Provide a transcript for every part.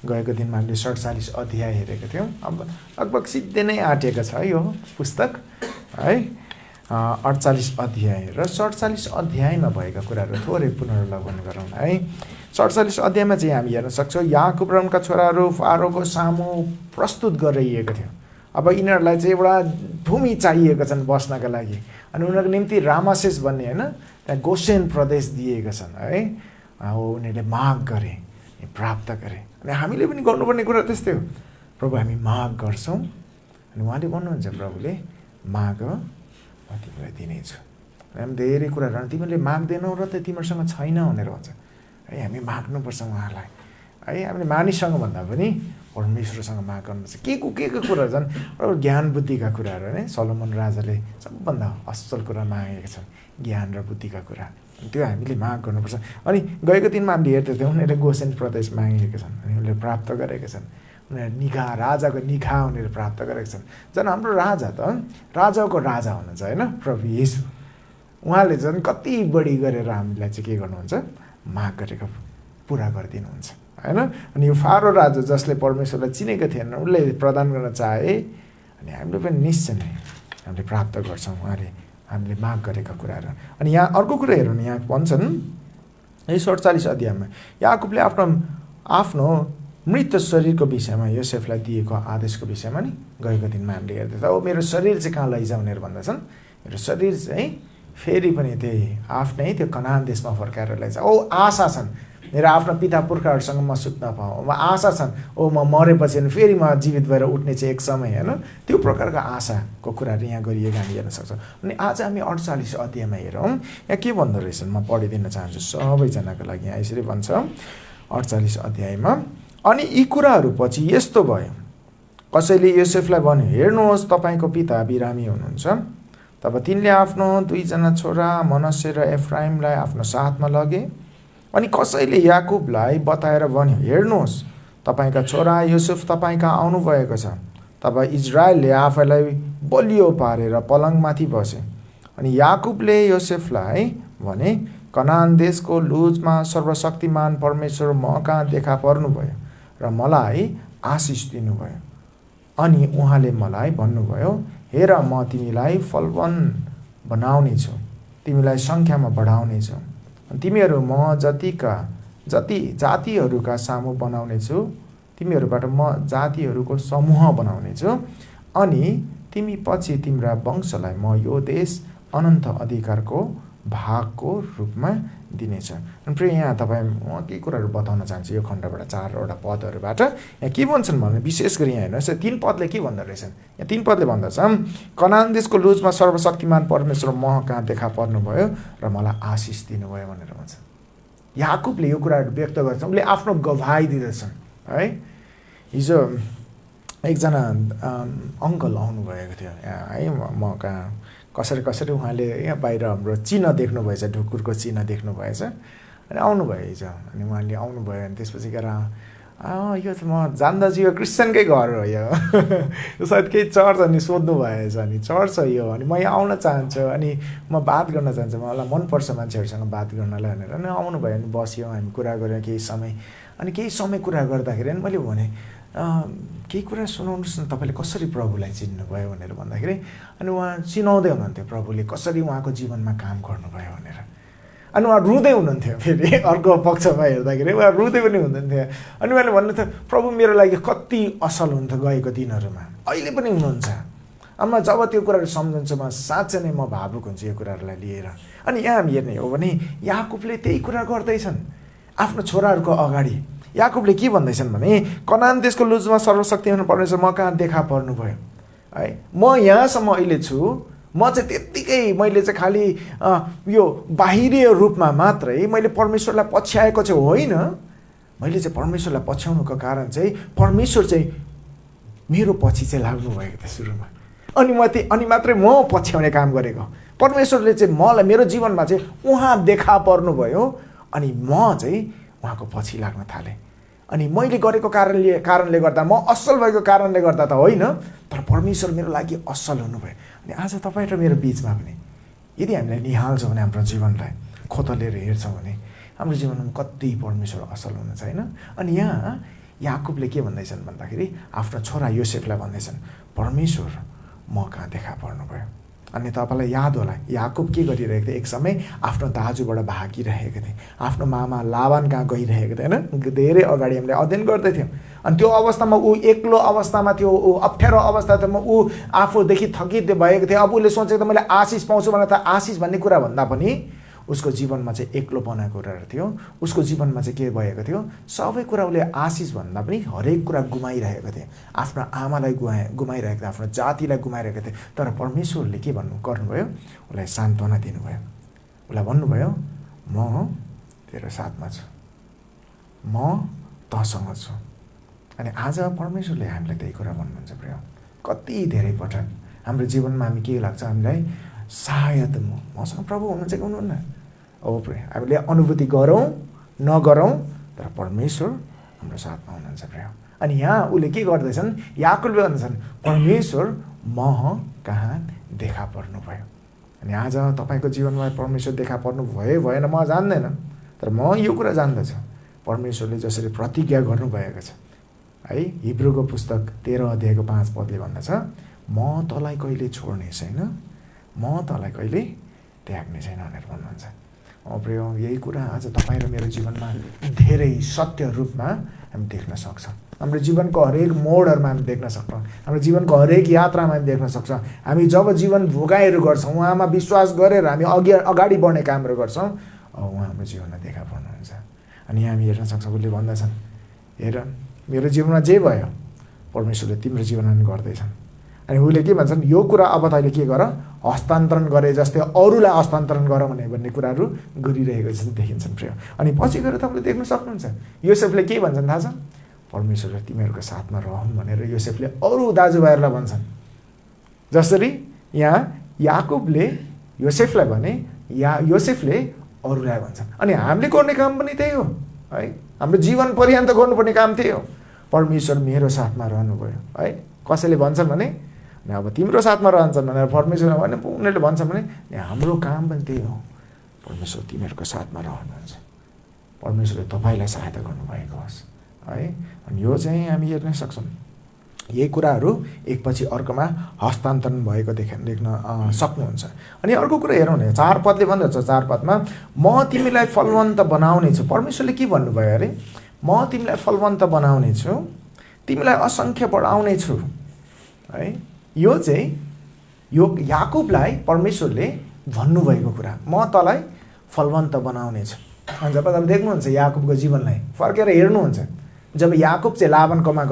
गएको दिनमा हामीले 47 अध्याय हेरेका थियौँ। अब लगभग सिद्धै नै आँटेको छ यो पुस्तक है, 48 अध्याय र 47 अध्यायमा भएका कुराहरू थोरै पुनरावलोकन गरौँ है। 47 अध्यायमा चाहिँ हामी हेर्न सक्छौँ याकुब र उनका छोराहरू फारोको सामु प्रस्तुत गरिएको थियो। अब यिनीहरूलाई चाहिँ एउटा भूमि चाहिएको छन् बस्नका लागि, अनि उनीहरूको निम्ति रामासेस भन्ने होइन त्यहाँ गोसेन प्रदेश दिएका छन् है। उनीहरूले माग गरे, प्राप्त गरे। अनि हामीले पनि गर्नुपर्ने कुरा त्यस्तै हो, प्रभु हामी माग गर्छौँ अनि उहाँले भन्नुहुन्छ प्रभुले माग म तिमीलाई दिनेछु। हामी धेरै कुराहरू तिमीले माग्दैनौ र त तिमीहरूसँग छैन भनेर भन्छ है। हामी माग्नुपर्छ उहाँलाई है। हामीले मानिससँग भन्दा पनि परमेश्वरसँग माग गर्नुपर्छ। के कुराहरू छन् ज्ञान बुद्धिका कुराहरू है। सलोमन राजाले सबभन्दा असल कुरा मागेका छन्, ज्ञान र बुद्धिका कुरा, त्यो हामीले माग गर्नुपर्छ। अनि गएको दिनमा हामीले हेर्दै थियौँ उनीहरूले गोसेन प्रदेश मागेका छन् अनि उनीहरूले प्राप्त गरेका छन्। उनीहरूले निगाह, राजाको निगाह उनीहरूले प्राप्त गरेका छन्। झन् हाम्रो राजा त राजाको राजा हुनुहुन्छ होइन, प्रभु येशू। उहाँले झन् कति बढी गरेर हामीलाई चाहिँ के गर्नुहुन्छ, माग गरेको पुरा गरिदिनुहुन्छ होइन। अनि यो फारो राजा जसले परमेश्वरलाई चिनेको थिएन उसले प्रदान गर्न चाहे अनि हामीले पनि निश्चय नै हामीले प्राप्त गर्छौँ उहाँले हामीले माग गरेका कुराहरू। अनि यहाँ अर्को कुरा हेरौँ, यहाँ भन्छन् है 47 अध्यायमा याकुबले आफ्नो मृत शरीरको विषयमा योसेफलाई दिएको आदेशको विषयमा नि गएको दिनमा हामीले हेर्दै थियौँ। अब मेरो शरीर चाहिँ कहाँ लैजाऊ भनेर भन्दछन्, मेरो शरीर चाहिँ फेरि पनि त्यही आफ्नै त्यो कनान देशमा फर्काएर लैजाऊ। आशा छन् मेरो आफ्नो पिता पुर्खाहरूसँग म सुत्न पाऊँ, म आशा छन् म मरेपछि फेरि म जीवित भएर उठ्ने चाहिँ एक समय होइन, त्यो प्रकारको आशाको कुराहरू यहाँ गरिएको हामी हेर्न सक्छौँ। अनि आज हामी 48 अध्यायमा हेरौँ यहाँ के भन्दो रहेछन्, म पढिदिन चाहन्छु सबैजनाको लागि। यहाँ यसरी भन्छ 48 अध्यायमा, अनि यी कुराहरू पछि यस्तो भयो, कसैले योसेफलाई भन्यो हेर्नुहोस् तपाईँको पिता बिरामी हुनुहुन्छ। तब तिनले आफ्नो 2 जना छोरा मनश्शे र एफ्राइमलाई आफ्नो साथमा लगे। अनि कसैले याकुबलाई बताएर भन्यो हेर्नुहोस् तपाईँका छोरा युसुफ तपाईँ कहाँ आउनुभएको छ। तब इजरायलले आफैलाई बलियो पारेर पलङमाथि बसे। अनि याकुबले योसेफलाई भने कनान देशको लुजमा सर्वशक्तिमान परमेश्वर म कहाँ देखा पर्नुभयो र मलाई आशिष दिनुभयो। अनि उहाँले मलाई भन्नुभयो हेर म तिमीलाई फलवान बनाउने छु, तिमीलाई सङ्ख्यामा बढाउने छु, तिमीहरू म जति जातिहरूका सामु बनाउने छु, तिमीहरूबाट म जातिहरूको समूह बनाउने छु। अनि तिमी पछि तिम्रा वंशलाई म यो देश अनन्त अधिकारको भागको रूपमा दिनेछ। अनि प्रिय यहाँ तपाईँ म केही कुराहरू बताउन चाहन्छु यो खण्डबाट 4वटा पदहरूबाट। यहाँ के भन्छन् भने विशेष गरी यहाँ हेर्नुहोस् 3 पदले के भन्दो रहेछन्। यहाँ 3 पदले भन्दछ कनान देशको लुजमा सर्वशक्तिमान परमेश्वर म कहाँ देखा पर्नुभयो र मलाई आशिष दिनुभयो भनेर भन्छ। याकुबले यो कुराहरू व्यक्त गर्छन्, उसले आफ्नो गवाही दिँदछन् है। हिजो एकजना अङ्कल आउनुभएको थियो यहाँ है म कहाँ, कसरी उहाँले यहाँ बाहिर हाम्रो चिन्ह देख्नुभएछ, ढुकुरको चिन्ह देख्नुभएछ अनि आउनुभयो हिजो। अनि उहाँले आउनुभयो अनि त्यसपछि गएर यो त म जान्दछु यो क्रिस्चियनकै घर हो यो सायद केही चर्च अनि सोध्नु भएछ। अनि चर्च हो यो, अनि म यहाँ आउन चाहन्छु, अनि म बात गर्न चाहन्छु, मलाई मनपर्छ मान्छेहरूसँग बात गर्नलाई भनेर। अनि आउनुभयो अनि बस्यो, हामी कुरा गऱ्यौँ केही समय। अनि केही समय कुरा गर्दाखेरि अनि मैले भने केही कुरा सुनाउनुहोस् न, तपाईँले कसरी प्रभुलाई चिन्नुभयो भनेर भन्दाखेरि अनि उहाँ चिनाउँदै हुनुहुन्थ्यो प्रभुले कसरी उहाँको जीवनमा काम गर्नुभयो भनेर। अनि उहाँ रुँदै हुनुहुन्थ्यो, फेरि अर्को पक्षमा हेर्दाखेरि उहाँ रुँदै पनि हुनुहुन्थ्यो। अनि उहाँले भन्नुहुन्थ्यो प्रभु मेरो लागि कति असल हुन्थ्यो गएको दिनहरूमा, अहिले पनि हुनुहुन्छ। अब जब त्यो कुराहरू सम्झन्छु म साँच्चै नै म भावुक हुन्छु यो कुराहरूलाई लिएर। अनि यहाँ हामी हेर्ने हो भने याकुबले त्यही कुरा गर्दैछन् आफ्नो छोराहरूको अगाडि। याकुबले के भन्दैछन् भने कनान देशको लुजमा सर्वशक्तिमान परमेश्वर म कहाँ देखा पर्नुभयो है। म यहाँसम्म अहिले छु, म चाहिँ त्यत्तिकै मैले चाहिँ खालि यो बाहिरी रूपमा मात्रै मैले परमेश्वरलाई पछ्याएको चाहिँ होइन, मैले चाहिँ परमेश्वरलाई पछ्याउनुको कारण चाहिँ परमेश्वर चाहिँ मेरो पछि चाहिँ लाग्नु भएको थियो सुरुमा। अनि मात्रै म पछ्याउने काम गरेको। परमेश्वरले चाहिँ मलाई मेरो जीवनमा चाहिँ उहाँ देखा पर्नुभयो अनि म चाहिँ उहाँको पछि लाग्न थालेँ। अनि मैले गरेको कारणले गर्दा, म असल भएको कारणले गर्दा त होइन, तर परमेश्वर मेरो लागि असल हुनुभयो। अनि आज तपाईँ र मेरो बिचमा पनि यदि हामीले निहाल्छौँ भने हाम्रो जीवनलाई खोतलेर हेर्छौँ भने हाम्रो जीवनमा कति परमेश्वर असल हुनुहुन्छ होइन। अनि यहाँ याकुबले के भन्दैछन् भन्दाखेरि आफ्नो छोरा योसेफलाई भन्दैछन्, परमेश्वर म कहाँ देखा पर्नुभयो। अनि तपाईँलाई याद होला याकुब के गरिरहेको थियो, एक समय आफ्नो दाजुबाट भागिरहेको थिए, आफ्नो मामा लाबान कहाँ गइरहेको थियो होइन, धेरै अगाडि हामीले अध्ययन गर्दै थियौँ। अनि त्यो अवस्थामा ऊ एक्लो अवस्थामा थियो, ऊ अप्ठ्यारो अवस्था थियो, ऊ आफूदेखि थकित भएको थियो। अब उसले सोचेको त मैले आशिष पाउँछु भने त आशिष भन्ने कुरा भन्दा पनि उसको जीवनमा चाहिँ एक्लोपना कुराहरू थियो। उसको जीवनमा चाहिँ के भएको थियो, सबै कुरा उसले आशिष भन्दा पनि हरेक कुरा गुमाइरहेको थियो। आफ्नो आमालाई गुमाइरहेको थियो, आफ्नो जातिलाई गुमाइरहेको थियो। तर परमेश्वरले के गर्नुभयो, उसलाई सान्त्वना दिनुभयो। उसलाई भन्नुभयो, म तेरो साथमा छु, म तँसँग छु। अनि आज परमेश्वरले हामीलाई त्यही कुरा भन्नुहुन्छ प्रिय। कति धेरै पटक हाम्रो जीवनमा हामी के लाग्छ, हामीलाई सायद मसँग प्रभु हुनुहुन्छ कि हुनुहुन्न। अब प्रिय हामीले अनुभूति गरौँ नगरौँ, तर परमेश्वर हाम्रो साथमा हुनुहुन्छ प्रिय। अनि यहाँ उसले के गर्दैछन्, याकुबले भन्दैछन्, परमेश्वर म कहाँ देखा पर्नुभयो। अनि आज तपाईँको जीवनमा परमेश्वर देखा पर्नु भयो भएन म जान्दैन, तर म यो कुरा जान्दछु, परमेश्वरले जसरी प्रतिज्ञा गर्नुभएको छ है। हिब्रूको पुस्तक 13 अध्यायको 5 पदले भन्दछ, म तँलाई कहिले छोड्ने छैन, म तँलाई कहिले त्याग्ने छैन भनेर भन्नुहुन्छ। प्रिय यही कुरा आज तपाईँ र मेरो जीवनमा धेरै सत्य रूपमा हामी देख्न सक्छौँ। हाम्रो जीवनको हरेक मोडहरूमा हामी देख्न सक्छौँ, हाम्रो जीवनको हरेक यात्रामा हामी देख्न सक्छौँ। हामी जब जीवन भोगाइहरू गर्छौँ, उहाँमा विश्वास गरेर हामी अगाडि बढ्ने कामहरू गर्छौँ, उहाँ हाम्रो जीवनमा देखा पर्नुहुन्छ। अनि हामी हेर्न सक्छौँ, उसले भन्दछन्, हेर मेरो जीवनमा जे भयो परमेश्वरले तिम्रो जीवनमा पनि गर्दैछन्। अनि उसले के भन्छन्, यो कुरा अब तैँले के गर, हस्तान्तरण गरे जस्तै अरूलाई हस्तान्तरण गर भन्ने कुराहरू गरिरहेको जस्तो देखिन्छन् प्रिय। अनि पछि गएर तपाईँले देख्न सक्नुहुन्छ, योसेफले के भन्छन् थाहा छ, परमेश्वरले तिमीहरूको साथमा रहन् भनेर योसेफले अरू दाजुभाइहरूलाई भन्छन्। जसरी यहाँ याकुबले योसेफलाई भने, योसेफले अरूलाई भन्छन्। अनि हामीले गर्ने काम पनि त्यही हो है, हाम्रो जीवन पर्यन्त गर्नुपर्ने काम त्यही हो। परमेश्वर मेरो साथमा रहनुभयो है। कसैले भन्छन् भने अब तिम्रो साथमा रहन्छन् भनेर परमेश्वरले भने, उनीहरूले भन्छन् भने हाम्रो काम पनि त्यही हो, परमेश्वर तिमीहरूको साथमा रहनुहुन्छ, परमेश्वरले तपाईँलाई सहायता गर्नुभएको होस् है। अनि यो चाहिँ हामी हेर्न सक्छौँ, यही कुराहरू एकपछि अर्कोमा हस्तान्तरण भएको देख्न सक्नुहुन्छ। अनि अर्को कुरा हेरौँ न, 4 पदले भन्दछ, 4 पदमा म तिमीलाई फलवन्त बनाउने छु। परमेश्वरले के भन्नुभयो अरे, म तिमीलाई फलवन्त बनाउने छु, तिमीलाई असङ्ख्य बढाउने छु है। यो चाहिँ यो याकुबलाई परमेश्वरले भन्नुभएको कुरा, म तँलाई फलवन्त बनाउने छु। अनि जब तपाईँ देख्नुहुन्छ याकुबको जीवनलाई फर्केर हेर्नुहुन्छ, जब याकुब चाहिँ लाबानकोमा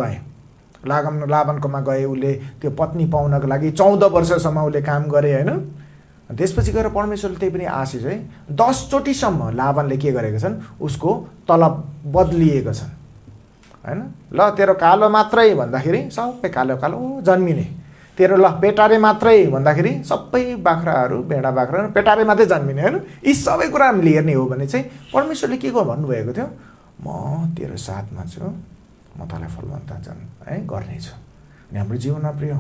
गए, उसले त्यो पत्नी पाउनको लागि 14 वर्षसम्म उसले काम गरे होइन। त्यसपछि गएर परमेश्वरले त्यही पनि आशिष है, 10 चोटिसम्म लाबानले के गरेका छन्, उसको तलब बदलिएको छन् होइन। ल तेरो कालो मात्रै भन्दाखेरि सबै कालो कालो जन्मिने, तेरो ल पेटारे मात्रै भन्दाखेरि सबै बाख्राहरू भेडा बाख्रा पेटारे मात्रै जन्मिने होइन। यी सबै कुरा हामीले हेर्ने हो भने चाहिँ परमेश्वरले के भन्नुभएको थियो, म तेरो साथमा छु, म तँलाई फलवन्त गर्नेछु। अनि हाम्रो जीवनमा प्रिय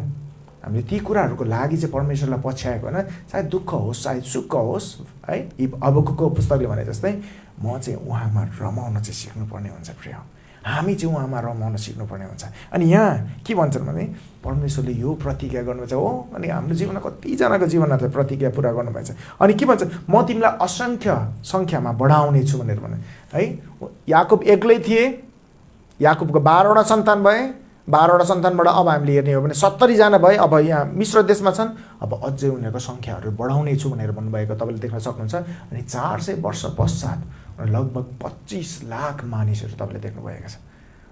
हामीले ती कुराहरूको लागि चाहिँ परमेश्वरलाई पछ्याएको होइन, चाहे दुःख होस् चाहे सुख होस् है। हबकुकको पुस्तकले भने जस्तै म चाहिँ उहाँमा रमाउन चाहिँ सिक्नुपर्ने हुन्छ प्रिय, हामी चाहिँ उहाँमा रमाउन सिक्नुपर्ने हुन्छ। अनि यहाँ के भन्छन् भने परमेश्वरले यो प्रतिज्ञा गर्नुभएको छ हो। अनि हाम्रो जीवनमा कतिजनाको जीवनमा चाहिँ प्रतिज्ञा पुरा गर्नुभएको छ। अनि के भन्छ, म तिमीलाई असङ्ख्य सङ्ख्यामा बढाउने छु भनेर भने है। याकुब एक्लै थिए, याकुबको 12वटा सन्तान भए, 12वटा सन्तानबाट अब हामीले हेर्ने हो भने 70 जना भए। अब यहाँ मिश्र देशमा छन्, अब अझै उनीहरूको सङ्ख्याहरू बढाउने छु भनेर भन्नुभएको तपाईँले देख्न सक्नुहुन्छ। अनि 400 वर्ष पश्चात लगभग 25 लाख मानिसहरू तपाईँले देख्नुभएको छ।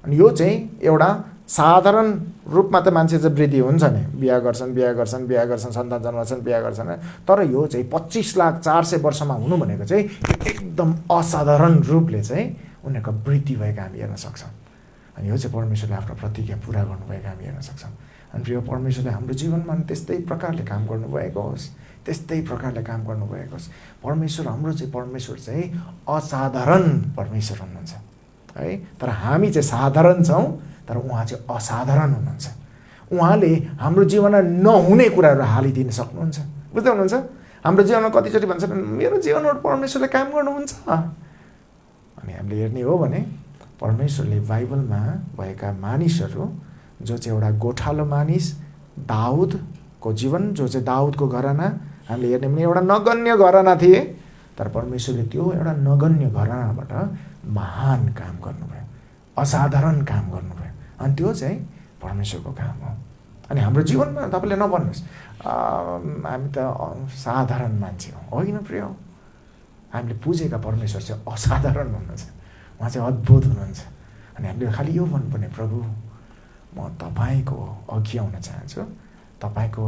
अनि यो चाहिँ एउटा साधारण रूपमा त मान्छे चाहिँ वृद्धि हुन्छ नि, बिहा गर्छन्, सन्तान जन्माउँछन्, बिहा गर्छन्, तर यो चाहिँ 25 लाख 400 वर्षमा हुनु भनेको चाहिँ एकदम असाधारण रूपले चाहिँ उनीहरूको वृद्धि भएको हामी हेर्न सक्छौँ। अनि यो चाहिँ परमेश्वरले आफ्नो प्रतिज्ञा पुरा गर्नुभएको हामी हेर्न सक्छौँ। अनि प्रिय परमेश्वरले हाम्रो जीवनमा त्यस्तै प्रकारले काम गर्नुभएको होस्, त्यस्तै प्रकारले काम गर्नुभएको होस्। हाम्रो परमेश्वर चाहिँ असाधारण परमेश्वर हुनुहुन्छ है। तर हामी चाहिँ साधारण छौँ, तर उहाँ चाहिँ असाधारण हुनुहुन्छ। उहाँले हाम्रो जीवनमा नहुने कुराहरू हालिदिन सक्नुहुन्छ, बुझ्दै हुनुहुन्छ। हाम्रो जीवनमा कतिचोटि भन्छ मेरो जीवनमा परमेश्वरले काम गर्नुहुन्छ। अनि हामीले हेर्ने हो भने परमेश्वरले बाइबलमा भएका मानिसहरू जो चाहिँ एउटा गोठालो मानिस दाउदको जीवन, जो चाहिँ दाउदको घराना हामीले हेर्ने भने एउटा नगण्य घराना थिए, तर परमेश्वरले त्यो एउटा नगण्य घरानाबाट महान काम गर्नुभयो, असाधारण काम गर्नुभयो। अनि त्यो चाहिँ परमेश्वरको काम हो। अनि हाम्रो जीवनमा तपाईँले नभन्नुहोस् हामी त साधारण मान्छे हो, होइन प्रिय। हामीले पुजेका परमेश्वर चाहिँ असाधारण हुनुहुन्छ, उहाँ चाहिँ अद्भुत हुनुहुन्छ। अनि हामीले खालि यो भन्नुपर्ने, प्रभु म तपाईँको अघि आउन चाहन्छु, तपाईँको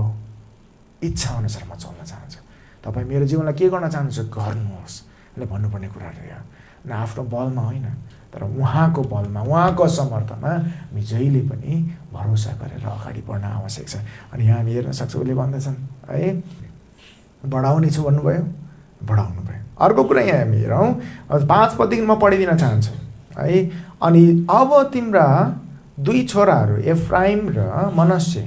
इच्छा अनुसार म चल्न चाहन्छु, तपाईँ मेरो जीवनलाई के गर्न चाहनुहुन्छ गर्नुहोस् भने भन्नुपर्ने कुराहरू हो। न आफ्नो बलमा होइन, तर उहाँको बलमा, उहाँको समर्थमा हामी जहिले पनि भरोसा गरेर अगाडि बढ्न आवश्यक छ। अनि यहाँ हामी हेर्न सक्छौँ, उसले भन्दछन् है बढाउने छु भन्नुभयो, बढाउनु भयो। अर्को कुरा यहाँ हामी हेरौँ, 5 पददेखि म पढिदिन चाहन्छु है। अनि अब तिम्रा 2 छोराहरू एफ्राइम र मनस्से,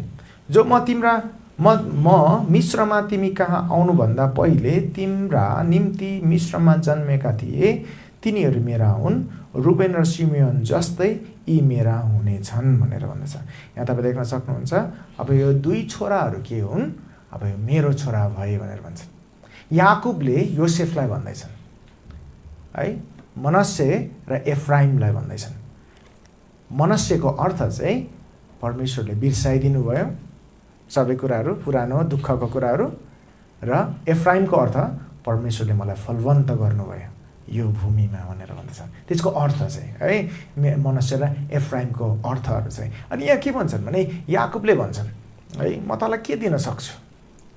जो म मिश्रमा तिमी कहाँ आउनुभन्दा पहिले तिम्रा निम्ति मिश्रमा जन्मेका थिए, तिनीहरू मेरा हुन्। रुबेन र सिमियोन जस्तै यी मेरा हुनेछन् भनेर भन्दछ। यहाँ तपाईँ देख्न सक्नुहुन्छ, अब यो 2 छोराहरू के हुन्, अब यो मेरो छोरा भए भनेर भन्छन्। याकुबले योसेफलाई भन्दैछन् है, मनस्से र एफ्राइमलाई भन्दैछन्। मनस्सेको अर्थ चाहिँ परमेश्वरले बिर्साइदिनु भयो सबै कुराहरू, पुरानो दुःखको कुराहरू, र एफ्राइमको अर्थ परमेश्वरले मलाई फलवन्त गर्नुभयो यो भूमिमा भनेर भन्दछन्। त्यसको अर्थ चाहिँ है मनस्से र एफ्राइमको अर्थहरू चाहिँ। अनि यहाँ के भन्छन् भने याकुबले भन्छन् है, म तँलाई के दिन सक्छु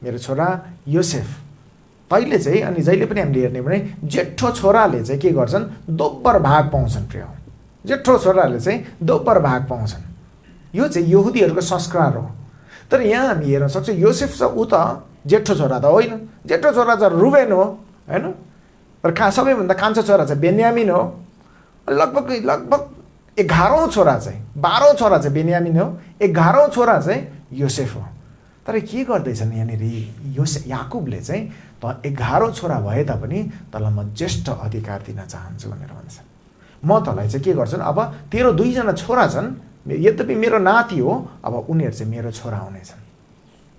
मेरो छोरा योसेफ, तैँले चाहिँ। अनि जहिले पनि हामीले हेर्ने भने जेठो छोराले चाहिँ के गर्छन्, दोब्बर भाग पाउँछन् प्रिय। जेठो छोराले चाहिँ दोब्बर भाग पाउँछन्, यो चाहिँ यहुदीहरूको संस्कार हो। तर यहाँ हामी हेर्न सक्छौँ योसेफ चाहिँ ऊ त जेठो छोरा त होइन, जेठो छोरा चाहिँ रुबेन हो होइन, तर सबैभन्दा कान्छो छोरा चाहिँ बेन्यामिन हो। लगभग 11औं छोरा चाहिँ 12औं छोरा चाहिँ बेन्यामिन हो, 11औं छोरा चाहिँ योसेफ हो। तर के गर्दैछन् यहाँनिर याकुबले चाहिँ, त 11औं छोरा भए तापनि तँलाई म ज्येष्ठ अधिकार दिन चाहन्छु भनेर भन्छ। म तँलाई चाहिँ के गर्छु, अब तेरो 2 जना छोरा छन्, यद्यपि मेरो नाति हो, अब उनीहरू चाहिँ मेरो छोरा हुनेछन्।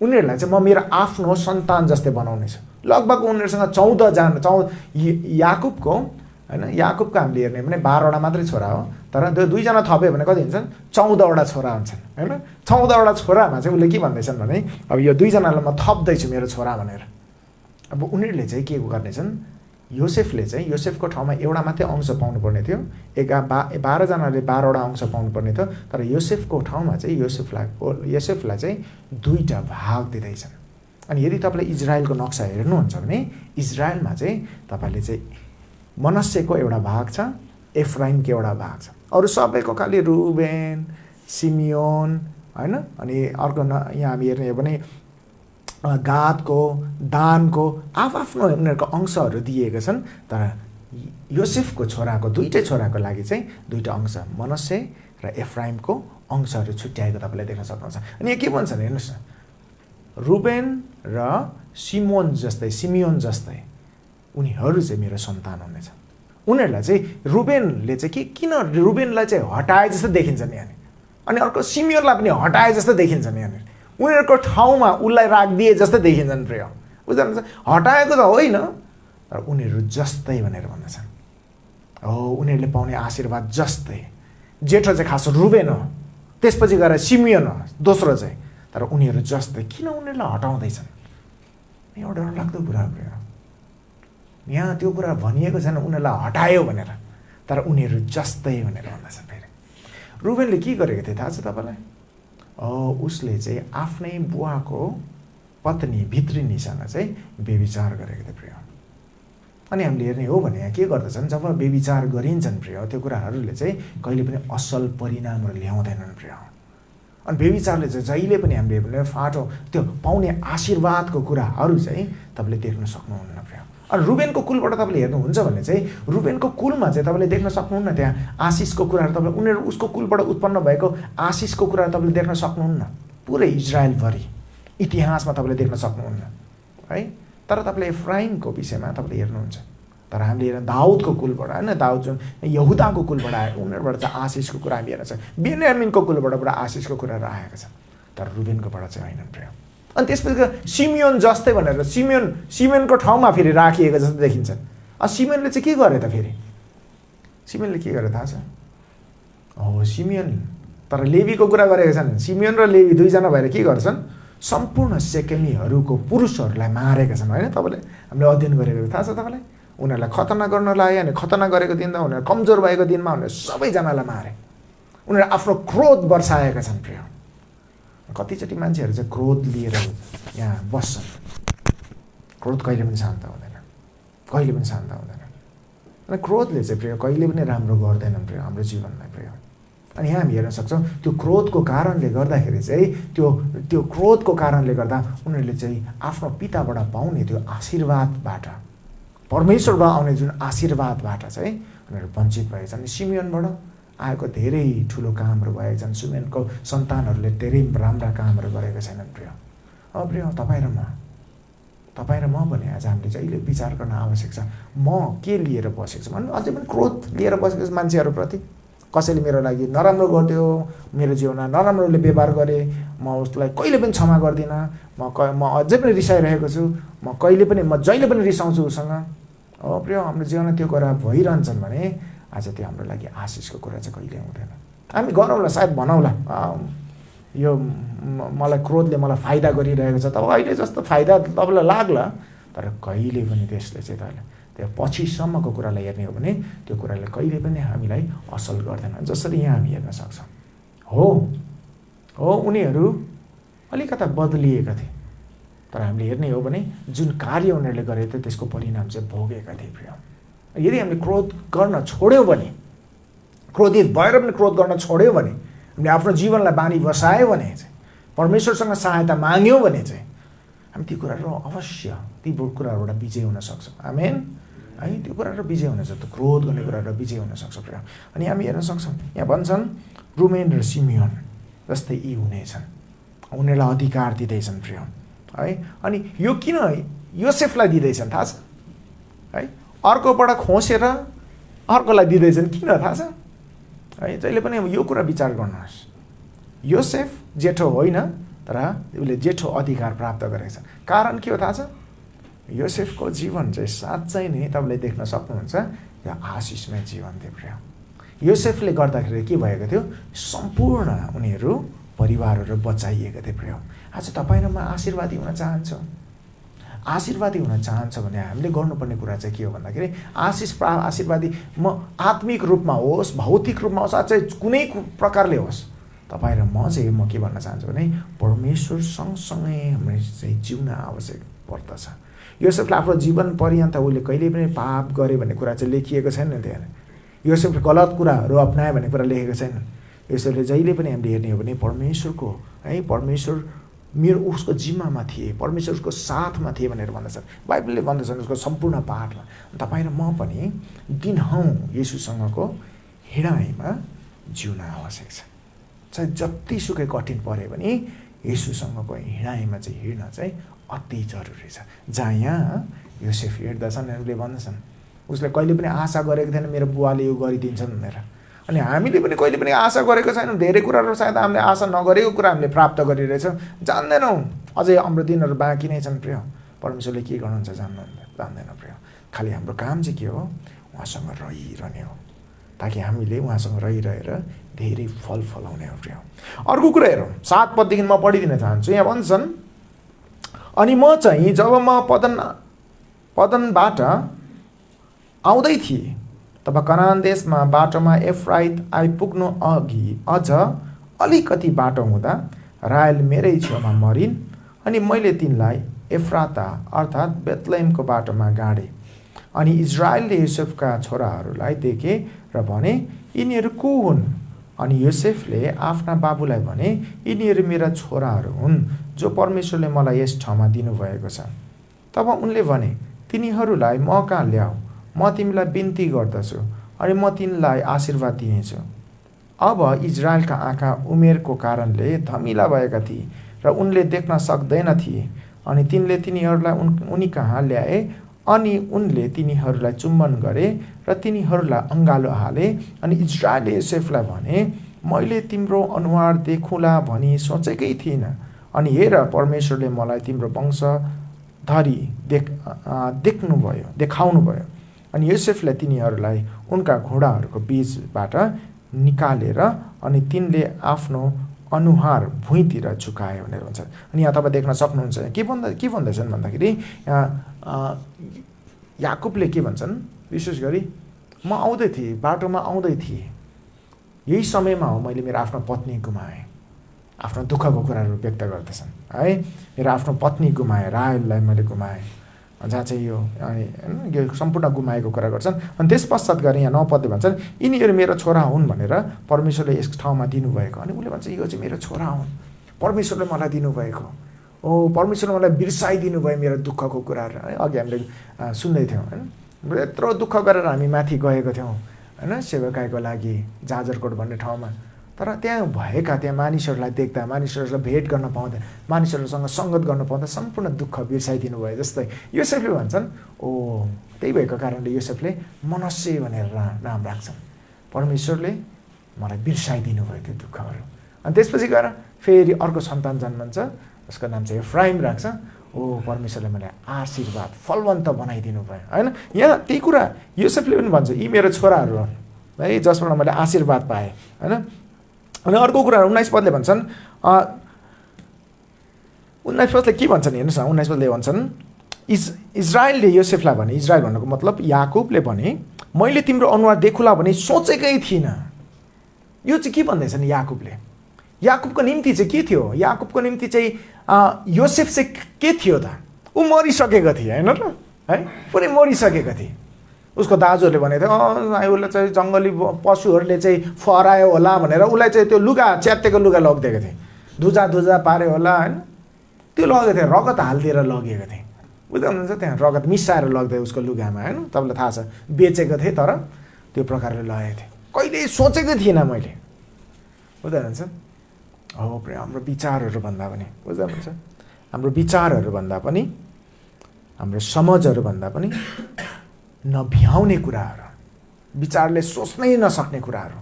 उनीहरूलाई चाहिँ म मेरो आफ्नो सन्तान जस्तै बनाउनेछु। लगभग उनीहरूसँग 14 जना याकुबको होइन, याकुबको हामीले हेर्ने भने 12वटा मात्रै छोरा हो, तर 2 जना थप्यो भने कति हुन्छन्, 14वटा छोरा हुन्छन् होइन। 14वटा छोरामा चाहिँ उसले के भन्दैछन् भने अब यो 2 जनालाई म थप्दैछु मेरो छोरा भनेर। अब उनीहरूले चाहिँ के गर्नेछन्, योसेफले चाहिँ योसेफको ठाउँमा एउटा मात्रै अंश पाउनुपर्ने थियो, 12 जनाले 12वटा अंश पाउनुपर्ने थियो, तर योसेफको ठाउँमा चाहिँ योसेफलाई चाहिँ 2टा भाग दिँदैछन्। अनि यदि तपाईँले इजरायलको नक्सा हेर्नुहुन्छ भने इजरायलमा चाहिँ तपाईँले चाहिँ मनस्सेको एउटा भाग छ, एफ्राइमको एउटा भाग छ, अरू सबैको खालि रुबेन, सिमियोन होइन। अनि अर्को यहाँ हामी हेर्ने हो भने गादको, दानको आफ्नो उनीहरूको अंशहरू दिएका छन्। तर योसेफको छोराको 2टै छोराको लागि चाहिँ 2टा अंश मनस्से र एफ्राइमको अंशहरू छुट्याएको तपाईँले देख्न सक्नुहुन्छ। अनि यहाँ के भन्छन् हेर्नुहोस् न, रुबेन र सिमियोन जस्तै उनीहरू चाहिँ मेरो सन्तान हुनेछ। उनीहरूलाई चाहिँ रुबेनले चाहिँ किन रुबेनलाई चाहिँ हटाए जस्तो देखिन्छन् यहाँनिर, अनि अर्को सिमियोनलाई पनि हटाए जस्तो देखिन्छन् यहाँनिर। उनीहरूको ठाउँमा उसलाई राखिदिए जस्तै देखिन्छन् प्रिय, बुझ्नुहुन्छ। हटाएको त होइन, तर उनीहरू जस्तै भनेर भन्दछन्। हो, उनीहरूले पाउने आशीर्वाद जस्तै। जेठो चाहिँ खास रुबेन हो, त्यसपछि गएर सिमियोन हो दोस्रो चाहिँ, तर उनीहरू जस्तै। किन उनीहरूलाई हटाउँदैछन्, एउटा डरलाग्दो कुरा प्रिय। यहाँ त्यो कुरा भनिएको छैन उनीहरूलाई हटायो भनेर, तर उनीहरू जस्तै भनेर भन्दछन्। फेरि रुबेनले के गरेको थियो थाहा छ तपाईँलाई, उसले चाहिँ आफ्नै बुवाको पत्नी भित्रिनीसँग चाहिँ व्यभिचार गरेको थियो प्रिय। अनि हामीले हेर्ने हो भने यहाँ के गर्दछन्, जब व्यभिचार गरिन्छन् प्रिय, त्यो कुराहरूले चाहिँ कहिले पनि असल परिणामहरू ल्याउँदैनन् प्रिय। अनि व्यभिचारले चाहिँ जहिले पनि हामीले हेर्ने फाटो त्यो पाउने आशीर्वादको कुराहरू चाहिँ तपाईँले देख्न सक्नुहुन्न प्रिय। अनि रुबेनको कुलबाट तपाईँले हेर्नुहुन्छ भने चाहिँ रुबेनको कुलमा चाहिँ तपाईँले देख्न सक्नुहुन्न त्यहाँ आशिषको कुराहरू, तपाईँले उनीहरू उसको कुलबाट उत्पन्न भएको आशिषको कुराहरू तपाईँले देख्न सक्नुहुन्न। पुरै इजरायलभरि इतिहासमा तपाईँले देख्न सक्नुहुन्न है। तर तपाईँले एफ्राइमको विषयमा तपाईँले हेर्नुहुन्छ, तर तर हामीले हेर दाउदको कुलबाट होइन, दाउद जुन यहुदाको कुलबाट आयो उनीहरूबाट चाहिँ आशिषको कुरा हामी हेर्न सक्छौँ। बेन्यामिनको कुलबाट आशिषको कुराहरू आएका छन्, तर रुबेनकोबाट चाहिँ होइनन् प्रिय। अनि त्यसपछि सिमियोन जस्तै भनेर सिमियोनको ठाउँमा फेरि राखिएको जस्तो देखिन्छ। सिमियोनले चाहिँ के गरे त फेरि? सिमियोनले के गरे थाहा छ? हो सिमियोन तर लेवीको कुरा गरेका छन्। सिमियोन र लेवी दुईजना भएर के गर्छन्? सम्पूर्ण सेकेमीहरूको पुरुषहरूलाई मारेका छन् होइन। तपाईँले हामीले अध्ययन गरेको थाहा छ तपाईँलाई? उनीहरूलाई खतना गर्न लाग्यो अनि खतना गरेको दिनमा उनीहरू कमजोर भएको दिनमा उनीहरू सबैजनालाई मारे। उनीहरू आफ्नो क्रोध बर्साएका छन् प्रिय। कतिचोटि मान्छेहरू चाहिँ क्रोध लिएर यहाँ बस्छन्। क्रोध कहिले पनि शान्त हुँदैन, कहिले पनि शान्त हुँदैन। अनि क्रोधले चाहिँ प्रिय कहिले पनि राम्रो गर्दैनन् प्रिय हाम्रो जीवनलाई प्रिय। अनि यहाँ हामी हेर्न सक्छौँ त्यो क्रोधको कारणले गर्दाखेरि चाहिँ त्यो क्रोधको कारणले गर्दा उनीहरूले चाहिँ आफ्नो पिताबाट पाउने त्यो आशीर्वादबाट, परमेश्वरबाट आउने जुन आशीर्वादबाट चाहिँ उनीहरू वञ्चित भएछन्। अनि सिमियोनबाट आएको धेरै ठुलो कामहरू भएका छन्। सिमियोनको सन्तानहरूले धेरै राम्रा कामहरू गरेका छैनन् प्रिय। अब प्रिय तपाईँ र म पनि आज हामीले जहिले विचार गर्न आवश्यक छ, म के लिएर बसेको छु भन्नु। अझै पनि क्रोध लिएर बसेको छु मान्छेहरूप्रति। कसैले मेरो लागि नराम्रो गरिदियो, मेरो जीवनमा नराम्रोले व्यवहार गरेँ, म उसलाई कहिले पनि क्षमा गर्दिनँ, म अझै पनि रिसाइरहेको छु, म जहिले पनि रिसाउँछु उसँग। हो प्रिय, हाम्रो जीवनमा त्यो कुरा भइरहन्छन् भने आज त्यो हाम्रो लागि आशिषको कुरा चाहिँ कहिले हुँदैन। हामी गरौँला, सायद भनौँला यो मलाई क्रोधले मलाई फाइदा गरिरहेको छ, तब अहिले जस्तो फाइदा तपाईँलाई लाग्ला, तर कहिले पनि त्यसले चाहिँ तपाईँलाई त्यो पछिसम्मको कुरालाई हेर्ने हो भने त्यो कुराले कहिले पनि हामीलाई असल गर्दैन। जसरी यहाँ हामी हेर्न सक्छौँ। हो उनीहरू अलिकता बदलिएका थिए, तर हामीले हेर्ने हो भने जुन कार्य उनीहरूले गरेको थियो त्यसको परिणाम चाहिँ भोगेका थिए प्रिय। यदि हामीले क्रोध गर्न छोड्यौँ भने, क्रोधित भएर पनि क्रोध गर्न छोड्यौँ भने, हामीले आफ्नो जीवनलाई बानी बसायो भने चाहिँ, परमेश्वरसँग सहायता माग्यौँ भने चाहिँ हामी ती कुराहरू अवश्य ती कुराहरूबाट विजय हुन सक्छौँ। आमेन है, त्यो कुराहरू विजय हुन सक्छ, क्रोध गर्ने कुराहरू विजय हुन सक्छ प्रिय। अनि हामी हेर्न सक्छौँ यहाँ भन्छन् रुबेन र सिमियोन जस्तै यी हुनेछन्, उनीहरूलाई अधिकार दिँदैछन् प्रिय है। अनि यो किन योसेफलाई दिँदैछन् थाहा छ है? अर्कोबाट खोसेर अर्कोलाई दिँदैछन् किन थाहा छ है? जहिले पनि यो कुरा विचार गर्नुहोस्। योसेफ जेठो होइन, तर उसले जेठो अधिकार प्राप्त गरेको छ। कारण के हो थाहा छ? योसेफको जीवन चाहिँ साँच्चै नै तपाईँले देख्न सक्नुहुन्छ यो आशिषमय जीवन थियो प्रिय। योसेफले गर्दाखेरि के भएको थियो? सम्पूर्ण उनीहरू परिवारहरू बचाइएका थिए प्रिय। आज तपाईँ र म आशीर्वादी हुन चाहन्छौँ। आशीर्वादी हुन चाहन्छ भने हामीले गर्नुपर्ने कुरा चाहिँ के हो भन्दाखेरि आशीर्वादी म आत्मिक रूपमा होस्, भौतिक रूपमा होस्, अझै कुनै प्रकारले होस्, तपाईँ र म चाहिँ म के भन्न चाहन्छु भने परमेश्वर सँगसँगै हामीले चाहिँ जिउन आवश्यक पर्दछ। योसेफले आफ्नो जीवन पर्यन्त उसले कहिले पनि पाप गरे भन्ने कुरा चाहिँ लेखिएको छैन त्यहाँ। योसेफले गलत कुराहरू अप्नायो भन्ने कुरा लेखेको छैन। योसेफले जहिले पनि हामीले हेर्ने हो भने परमेश्वरको है, परमेश्वर मेरो उसको जिम्मामा थिए, परमेश्वरको साथमा थिए भनेर भन्दछ। बाइबलले भन्दछन् उसको सम्पूर्ण पाठमा। तपाईँ र म पनि दिनहुँ येशूसँगको हिँडाइमा जिउन आवश्यक छ। चाहे जतिसुकै कठिन परे पनि येशूसँगको हिँडाइमा चाहिँ हिँड्न चाहिँ अति जरुरी छ। जहाँ यहाँ योसेफ हिँड्दछन् उसले भन्दछन् उसले कहिले पनि आशा गरेको थिएन मेरो बुवाले यो गरिदिन्छन् भनेर। अनि हामीले पनि कहिले पनि आशा गरेको छैनौँ। धेरै कुराहरू सायद हामीले आशा नगरेको कुरा हामीले प्राप्त गरिरहेछौँ, जान्दैनौँ। अझै हाम्रो दिनहरू बाँकी नै छन् प्रिय। परमेश्वरले के गर्नुहुन्छ जान्दैन प्रिय। खालि हाम्रो काम चाहिँ के हो? उहाँसँग रहिरहने हो, ताकि हामीले उहाँसँग रहिरहेर धेरै फल फलाउने हो प्रिय। अर्को कुरा हेरौँ, 7 पददेखि म पढिदिन चाहन्छु। यहाँ भन्छन् अनि म चाहिँ जब म पदनबाट आउँदै थिएँ तब कनान देशमा बाटोमा एफ्राइत आइपुग्नु अघि अझ अलिकति बाटो हुँदा राहेल मेरै छेउमा मरिन्। अनि मैले तिनलाई एफ्राता अर्थात् बेथलेहेमको बाटोमा गाडेँ। अनि इजरायलले योसेफका छोराहरूलाई देखे र भने यिनीहरू को हुन्? अनि योसेफले आफ्ना बाबुलाई भने यिनीहरू मेरा छोराहरू हुन् जो परमेश्वरले मलाई यस ठाउँमा दिनुभएको छ। तब उनले भने तिनीहरूलाई म कहाँ ल्याऊ, म तिमीलाई बिन्ती गर्दछु अनि म तिमीलाई आशीर्वाद दिनेछु। अब इजरायलका आँखा उमेरको कारणले धमिला भएका थिए र उनले देख्न सक्दैन थिए। अनि तिनले तिनीहरूलाई उनी कहाँ ल्याए अनि उनले तिनीहरूलाई चुम्बन गरे र तिनीहरूलाई अँगालो हाले। अनि इजरायलले योसेफलाई भने, मैले तिम्रो अनुहार देखुँला भनी सोचेकै थिइनँ, अनि हेर परमेश्वरले मलाई तिम्रो वंशधरी देखाउनु भयो। अनि योसेफले तिनीहरूलाई उनका घोडाहरूको बीचबाट निकालेर अनि तिनले आफ्नो अनुहार भुइँतिर झुकाए भनेर भन्छ। अनि यहाँ तपाईँ देख्न सक्नुहुन्छ के भन्दैछन् भन्दाखेरि याकुबले के भन्छन्, विशेष गरी म आउँदै थिएँ, बाटोमा आउँदै थिएँ, यही समयमा हो मैले मेरो आफ्नो पत्नी गुमाएँ। आफ्नो दुःखको कुराहरू व्यक्त गर्दछन् है। मेरो आफ्नो पत्नी गुमाएँ, राहेललाई मैले गुमाएँ, जहाँ चाहिँ यो होइन सम्पूर्ण गुमाएको कुरा गर्छन्। अनि त्यस पश्चात गएर यहाँ 9 पदले भन्छन्, यिनीहरू मेरो छोरा हुन् भनेर परमेश्वरले यस ठाउँमा दिनुभएको। अनि उसले भन्छ यो चाहिँ मेरो छोरा हुन्, परमेश्वरले मलाई दिनुभएको। ओ परमेश्वरले मलाई बिर्साइदिनु भयो मेरो दुःखको कुराहरू है। अघि हामीले सुन्दै थियौँ होइन, यत्रो दुःख गरेर हामी माथि गएको थियौँ होइन सेवाकाईको लागि जाजरकोट भन्ने ठाउँमा। तर त्यहाँ त्यहाँ मानिसहरूलाई देख्दा, मानिसहरूलाई भेट गर्न पाउँदा, मानिसहरूसँग सङ्गत गर्न पाउँदा सम्पूर्ण दुःख बिर्साइदिनु भयो। जस्तै योसेफले भन्छन्, ओ त्यही भएको कारणले योसेफले मनस्से भनेर नाम राख्छन्, परमेश्वरले मलाई बिर्साइदिनु भयो त्यो दुःखहरू। अनि त्यसपछि गएर फेरि अर्को सन्तान जन्मन्छ, उसको नाम चाहिँ एफ्राइम राख्छ। ओ परमेश्वरले मलाई आशीर्वाद फलवन्त बनाइदिनु भयो होइन। यहाँ त्यही कुरा योसेफले पनि भन्छ, यी मेरो छोराहरू हो है जसबाट मैले आशीर्वाद पाएँ होइन। अनि अर्को कुरा 19 पदले भन्छन्, 19 पदले के भन्छन् हेर्नुहोस् न, 19 पदले भन्छन् इजरायलले योसेफलाई भने, इजरायल भन्नुको मतलब याकुबले भने, मैले तिम्रो अनुहार देखुला भने सोचेकै थिइनँ। यो चाहिँ के भन्दैछन् याकुबले, याकुबको निम्ति चाहिँ के थियो, याकुबको निम्ति चाहिँ योसेफ चाहिँ के थियो त, ऊ मरिसकेको थिए होइन र है, पुरै मरिसकेको थिए। उसको दाजुहरूले भनेको थियो उसलाई चाहिँ जङ्गली पशुहरूले चाहिँ फहरायो होला भनेर उसलाई चाहिँ त्यो लुगा च्यात्तेको लुगा लगिदिएको थिएँ, धुजा पार्यो होला होइन, त्यो लगेको थिएँ, रगत हालिदिएर लगेको थिएँ, बुझ्दै हुनुहुन्छ, त्यहाँ रगत मिसाएर लगिदियो उसको लुगामा होइन। तपाईँलाई थाहा छ बेचेको थिएँ, तर त्यो प्रकारले लगेको थिएँ, कहिल्यै सोचेकै थिइनँ मैले, बुझ्दै हुनुहुन्छ। हो हाम्रो विचारहरू भन्दा पनि, बुझ्दै हुनुहुन्छ, हाम्रो विचारहरू भन्दा पनि, हाम्रो समझहरू भन्दा पनि नभ्याउने कुराहरू, विचारले सोच्नै नसक्ने कुराहरू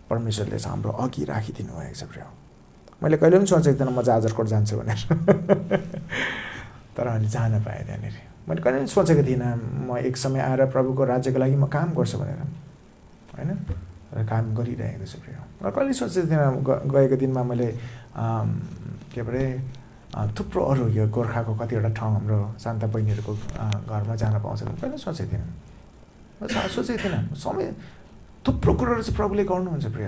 परमेश्वरले चाहिँ हाम्रो अघि राखिदिनु भएको छ। प्रिय मैले कहिले पनि सोचेको थिइनँ म जाजरकोट जान्छु भनेर तर अनि जान पाएँ त्यहाँनिर। मैले कहिले पनि सोचेको थिइनँ म एक समय आएर प्रभुको राज्यको लागि म काम गर्छु भनेर होइन, र काम गरिरहेको छु। प्रिय र कहिले सोचेको थिइनँ गएको दिनमा मैले के अरे थुप्रो अरू यो गोर्खाको कतिवटा ठाउँ हाम्रो शान्ता बहिनीहरूको घरमा जान पाउँछ भने कहिले सोचेको थिइनँ, सोचेको थिइनँ। समय थुप्रो कुराहरू चाहिँ प्रभुले गर्नुहुन्छ प्रिय,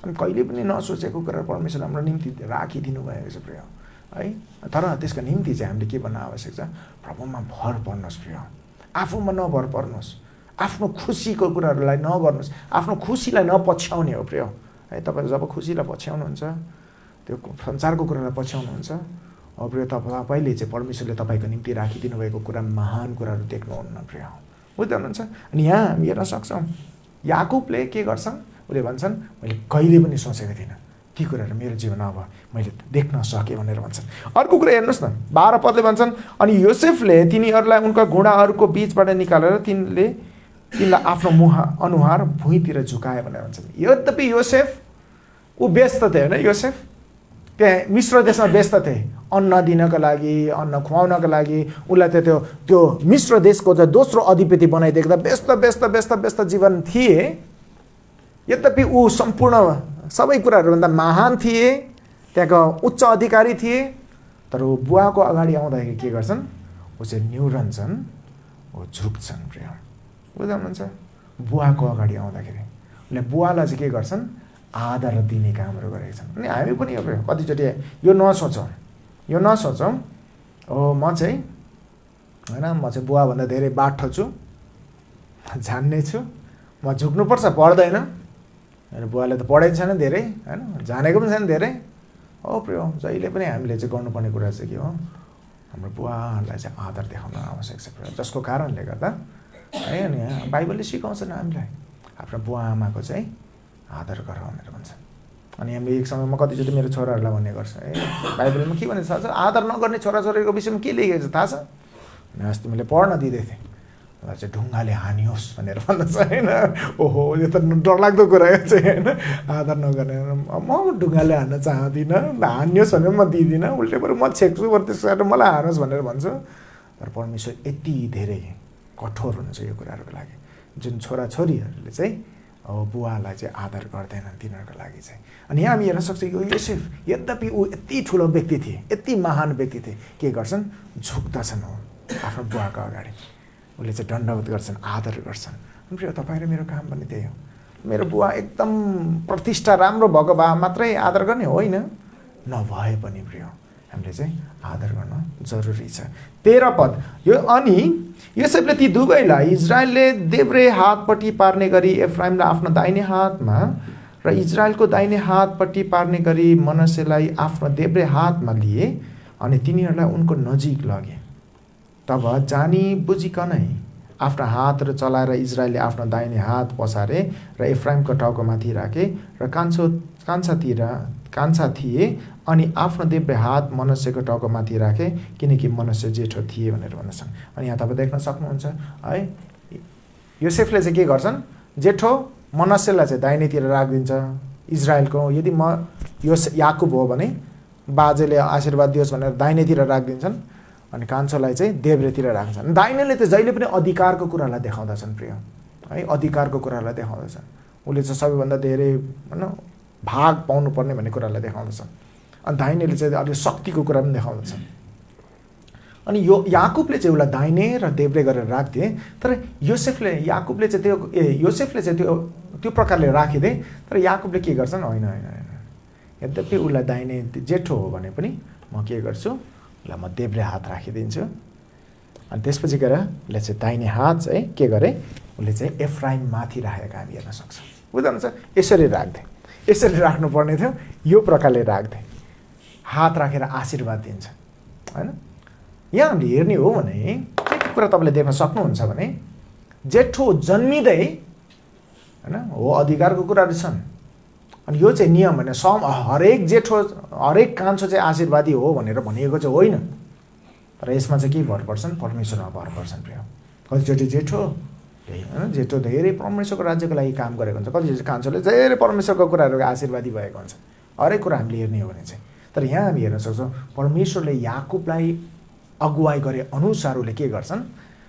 अनि कहिले पनि नसोचेको कुरा परमेश्वरले हाम्रो निम्ति राखिदिनु भएको छ प्रिय है। तर त्यसको निम्ति चाहिँ हामीले के भन्न आवश्यक छ, प्रभुमा भर पर्नुहोस् प्रिय, आफूमा नभर पर्नुहोस्, आफ्नो खुसीको कुराहरूलाई नगर्नुहोस्, आफ्नो खुसीलाई नपछ्याउने हो प्रिय है। तपाईँले जब खुसीलाई पछ्याउनुहुन्छ, त्यो संसारको कुरालाई पछ्याउनुहुन्छ, अब प्रिय तपाईँले चाहिँ परमेश्वरले तपाईँको निम्ति राखिदिनु भएको कुरा महान कुराहरू देख्नुहुन्न प्रिय, बुझ्दै हुनुहुन्छ। अनि यहाँ हामी हेर्न सक्छौँ याकुबले के गर्छन्, उसले भन्छन् मैले कहिले पनि सोचेको थिइनँ ती कुराहरू मेरो जीवनमा अब मैले देख्न सकेँ भनेर भन्छन्। अर्को कुरा हेर्नुहोस् न 12 पदले भन्छन्, अनि योसेफले तिनीहरूलाई उनका घोडाहरूको बिचबाट निकालेर तिनलाई आफ्नो अनुहार भुइँतिर झुकाए भनेर भन्छन्। यद्यपि योसेफ ऊ व्यस्त थिए होइन, योसेफ त्यहाँ मिश्र देशमा व्यस्त थिए, अन्न दिनको लागि, अन्न खुवाउनको लागि उसलाई त्यो मिश्र देशको चाहिँ दोस्रो अधिपति बनाइदिएको त व्यस्त जीवन थिए। यद्यपि ऊ सम्पूर्ण सबै कुराहरूभन्दा महान थिए, त्यहाँको उच्च अधिकारी थिए, तर ऊ बुवाको अगाडि आउँदाखेरि के गर्छन्, ऊ चाहिँ न्यूरन्छन्, ऊ झुक्छन् प्रिय, बुझ्दै हुनुहुन्छ। बुवाको अगाडि आउँदाखेरि उसले बुवालाई चाहिँ के गर्छन्, आदर दिने कामहरू गरेका छन्। अनि हामी पनि कतिचोटि यो नसोचौँ हो म चाहिँ होइन, म चाहिँ बुवाभन्दा धेरै बाठो छु, जान्ने छु, म झुक्नुपर्छ, पर्दैन। बुवाले त पढेको छैन धेरै होइन, जानेको पनि छैन धेरै हो प्रिय। जहिले पनि हामीले चाहिँ गर्नुपर्ने कुरा चाहिँ के हो, हाम्रो बुवाहरूलाई चाहिँ आदर देखाउन आवश्यक छ प्रिय, जसको कारणले गर्दा है। अनि बाइबलले सिकाउँछन् हामीलाई आफ्नो बुवा आमाको चाहिँ आदर गर भनेर भन्छ। अनि हामीले एक समय म कतिचोटि मेरो छोराहरूलाई भन्ने गर्छ, बाइबलमा के भनेको थाहा छ, आदर नगर्ने छोराछोरीको विषयमा के लेखेको छ थाहा छ? अस्ति मैले पढ्न दिँदै थिएँ चाहिँ ढुङ्गाले हानियोस् भनेर भन्दछ होइन। ओहो यो त डरलाग्दो कुरा चाहिँ होइन, आदर नगर्ने म ढुङ्गाले हान्न चाहदिनँ, हानियोस् भनेर म दिँदिनँ, उल्टे बरु म छेक्छु बरु त्यस कारण मलाई हारोस् भनेर भन्छु। तर परमेश्वर यति धेरै कठोर हुनुहुन्छ यो कुराहरूको लागि। जुन छोराछोरीहरूले चाहिँ अब बुवालाई चाहिँ आदर गर्दैनन् तिनीहरूको लागि चाहिँ। अनि यहाँ हामी हेर्न सक्छौँ यो योसेफ यद्यपि ऊ यति ठुलो व्यक्ति थिए, यति महान व्यक्ति थिए, के गर्छन् झुक्दछन् हो आफ्नो बुवाको अगाडि, उसले चाहिँ दण्डवत गर्छन्, आदर गर्छन्। प्रिय तपाईँ र मेरो काम पनि त्यही हो। मेरो बुवा एकदम प्रतिष्ठा राम्रो भएको भए मात्रै आदर गर्ने होइन, नभए पनि प्रिय हामीले चाहिँ आदर गर्न जरुरी छ। 13 पद यो अनि योसेफले ती दुवैलाई इजरायलले देब्रे हातपट्टि पार्ने गरी एफ्राइमलाई आफ्नो दाहिने हातमा र इजरायलको दाहिने हातपट्टि पार्ने गरी मनस्सेलाई आफ्नो देब्रे हातमा लिए अनि तिनीहरूलाई उनको नजिक लगे। तब जानी बुझिकनै आफ्नो हातहरू चलाएर इजरायलले आफ्नो दाहिने हात पसारे र एफ्राइमको टाउको माथि राखे र कान्छा थिए अनि आफ्नो देब्रे हात मनस्सेको टाउको माथि राखे किनकि मनस्से जेठो थिए भनेर भन्दछन्। अनि यहाँ तपाईँ देख्न सक्नुहुन्छ है योसेफले चाहिँ के गर्छन्, जेठो मनस्सेलाई चाहिँ दाहिनेतिर राखिदिन्छ इजरायलको। यदि म याकुब हो भने बाजेले आशीर्वाद दियोस् भनेर दाहिनेतिर राखिदिन्छन् अनि कान्छोलाई चाहिँ देब्रेतिर राख्छन्। दाहिनेले त जहिले पनि अधिकारको कुरालाई देखाउँदछन् प्रिय है, अधिकारको कुरालाई देखाउँदछन्। उसले चाहिँ सबैभन्दा धेरै होइन भाग पाउनुपर्ने भन्ने कुरालाई देखाउँदछन्। अनि दाहिनेले चाहिँ अलिक शक्तिको कुरा पनि देखाउँदछन्। अनि यो याकुबले चाहिँ उसलाई दाहिने र देब्रे गरेर राख्थे, तर योसेफले चाहिँ त्यो प्रकारले राखिदिए। तर याकुबले के गर्छन्, होइन होइन होइन, यद्यपि उसलाई दाहिने जेठो हो भने पनि म के गर्छु, उसलाई म देब्रे हात राखिदिन्छु। अनि त्यसपछि गएर उसले चाहिँ दाहिने हात चाहिँ के गरे, उसले चाहिँ एफ्राइम माथि राखेको हामी हेर्न सक्छौँ। बुझ्नुहुन्छ, यसरी राख्थे, यसरी राख्नुपर्ने थियो, यो प्रकारले राख्थे, हात राखेर आशीर्वाद दिन्छ होइन। यहाँ हामीले हेर्ने हो भने के कुरा तपाईँले देख्न सक्नुहुन्छ भने जेठो जन्मिँदै होइन हो अधिकारको कुराहरू छन्। अनि यो चाहिँ नियम होइन, हरेक जेठो हरेक कान्छो चाहिँ आशीर्वादी हो भनेर भनिएको चाहिँ होइन। तर यसमा चाहिँ के भर पर्छन्, परमेश्वरमा भर पर्छन् प्रिय। कतिचोटि जेठो होइन, जेठो धेरै परमेश्वरको राज्यको लागि काम गरेको हुन्छ, कतिचोटि कान्छोले धेरै परमेश्वरको कुराहरूको आशीर्वादी भएको हुन्छ। हरेक कुरा हामीले हेर्ने हो भने चाहिँ। तर यहाँ हामी हेर्न सक्छौँ परमेश्वरले याकुबलाई अगुवाई गरे अनुसार उसले के गर्छन्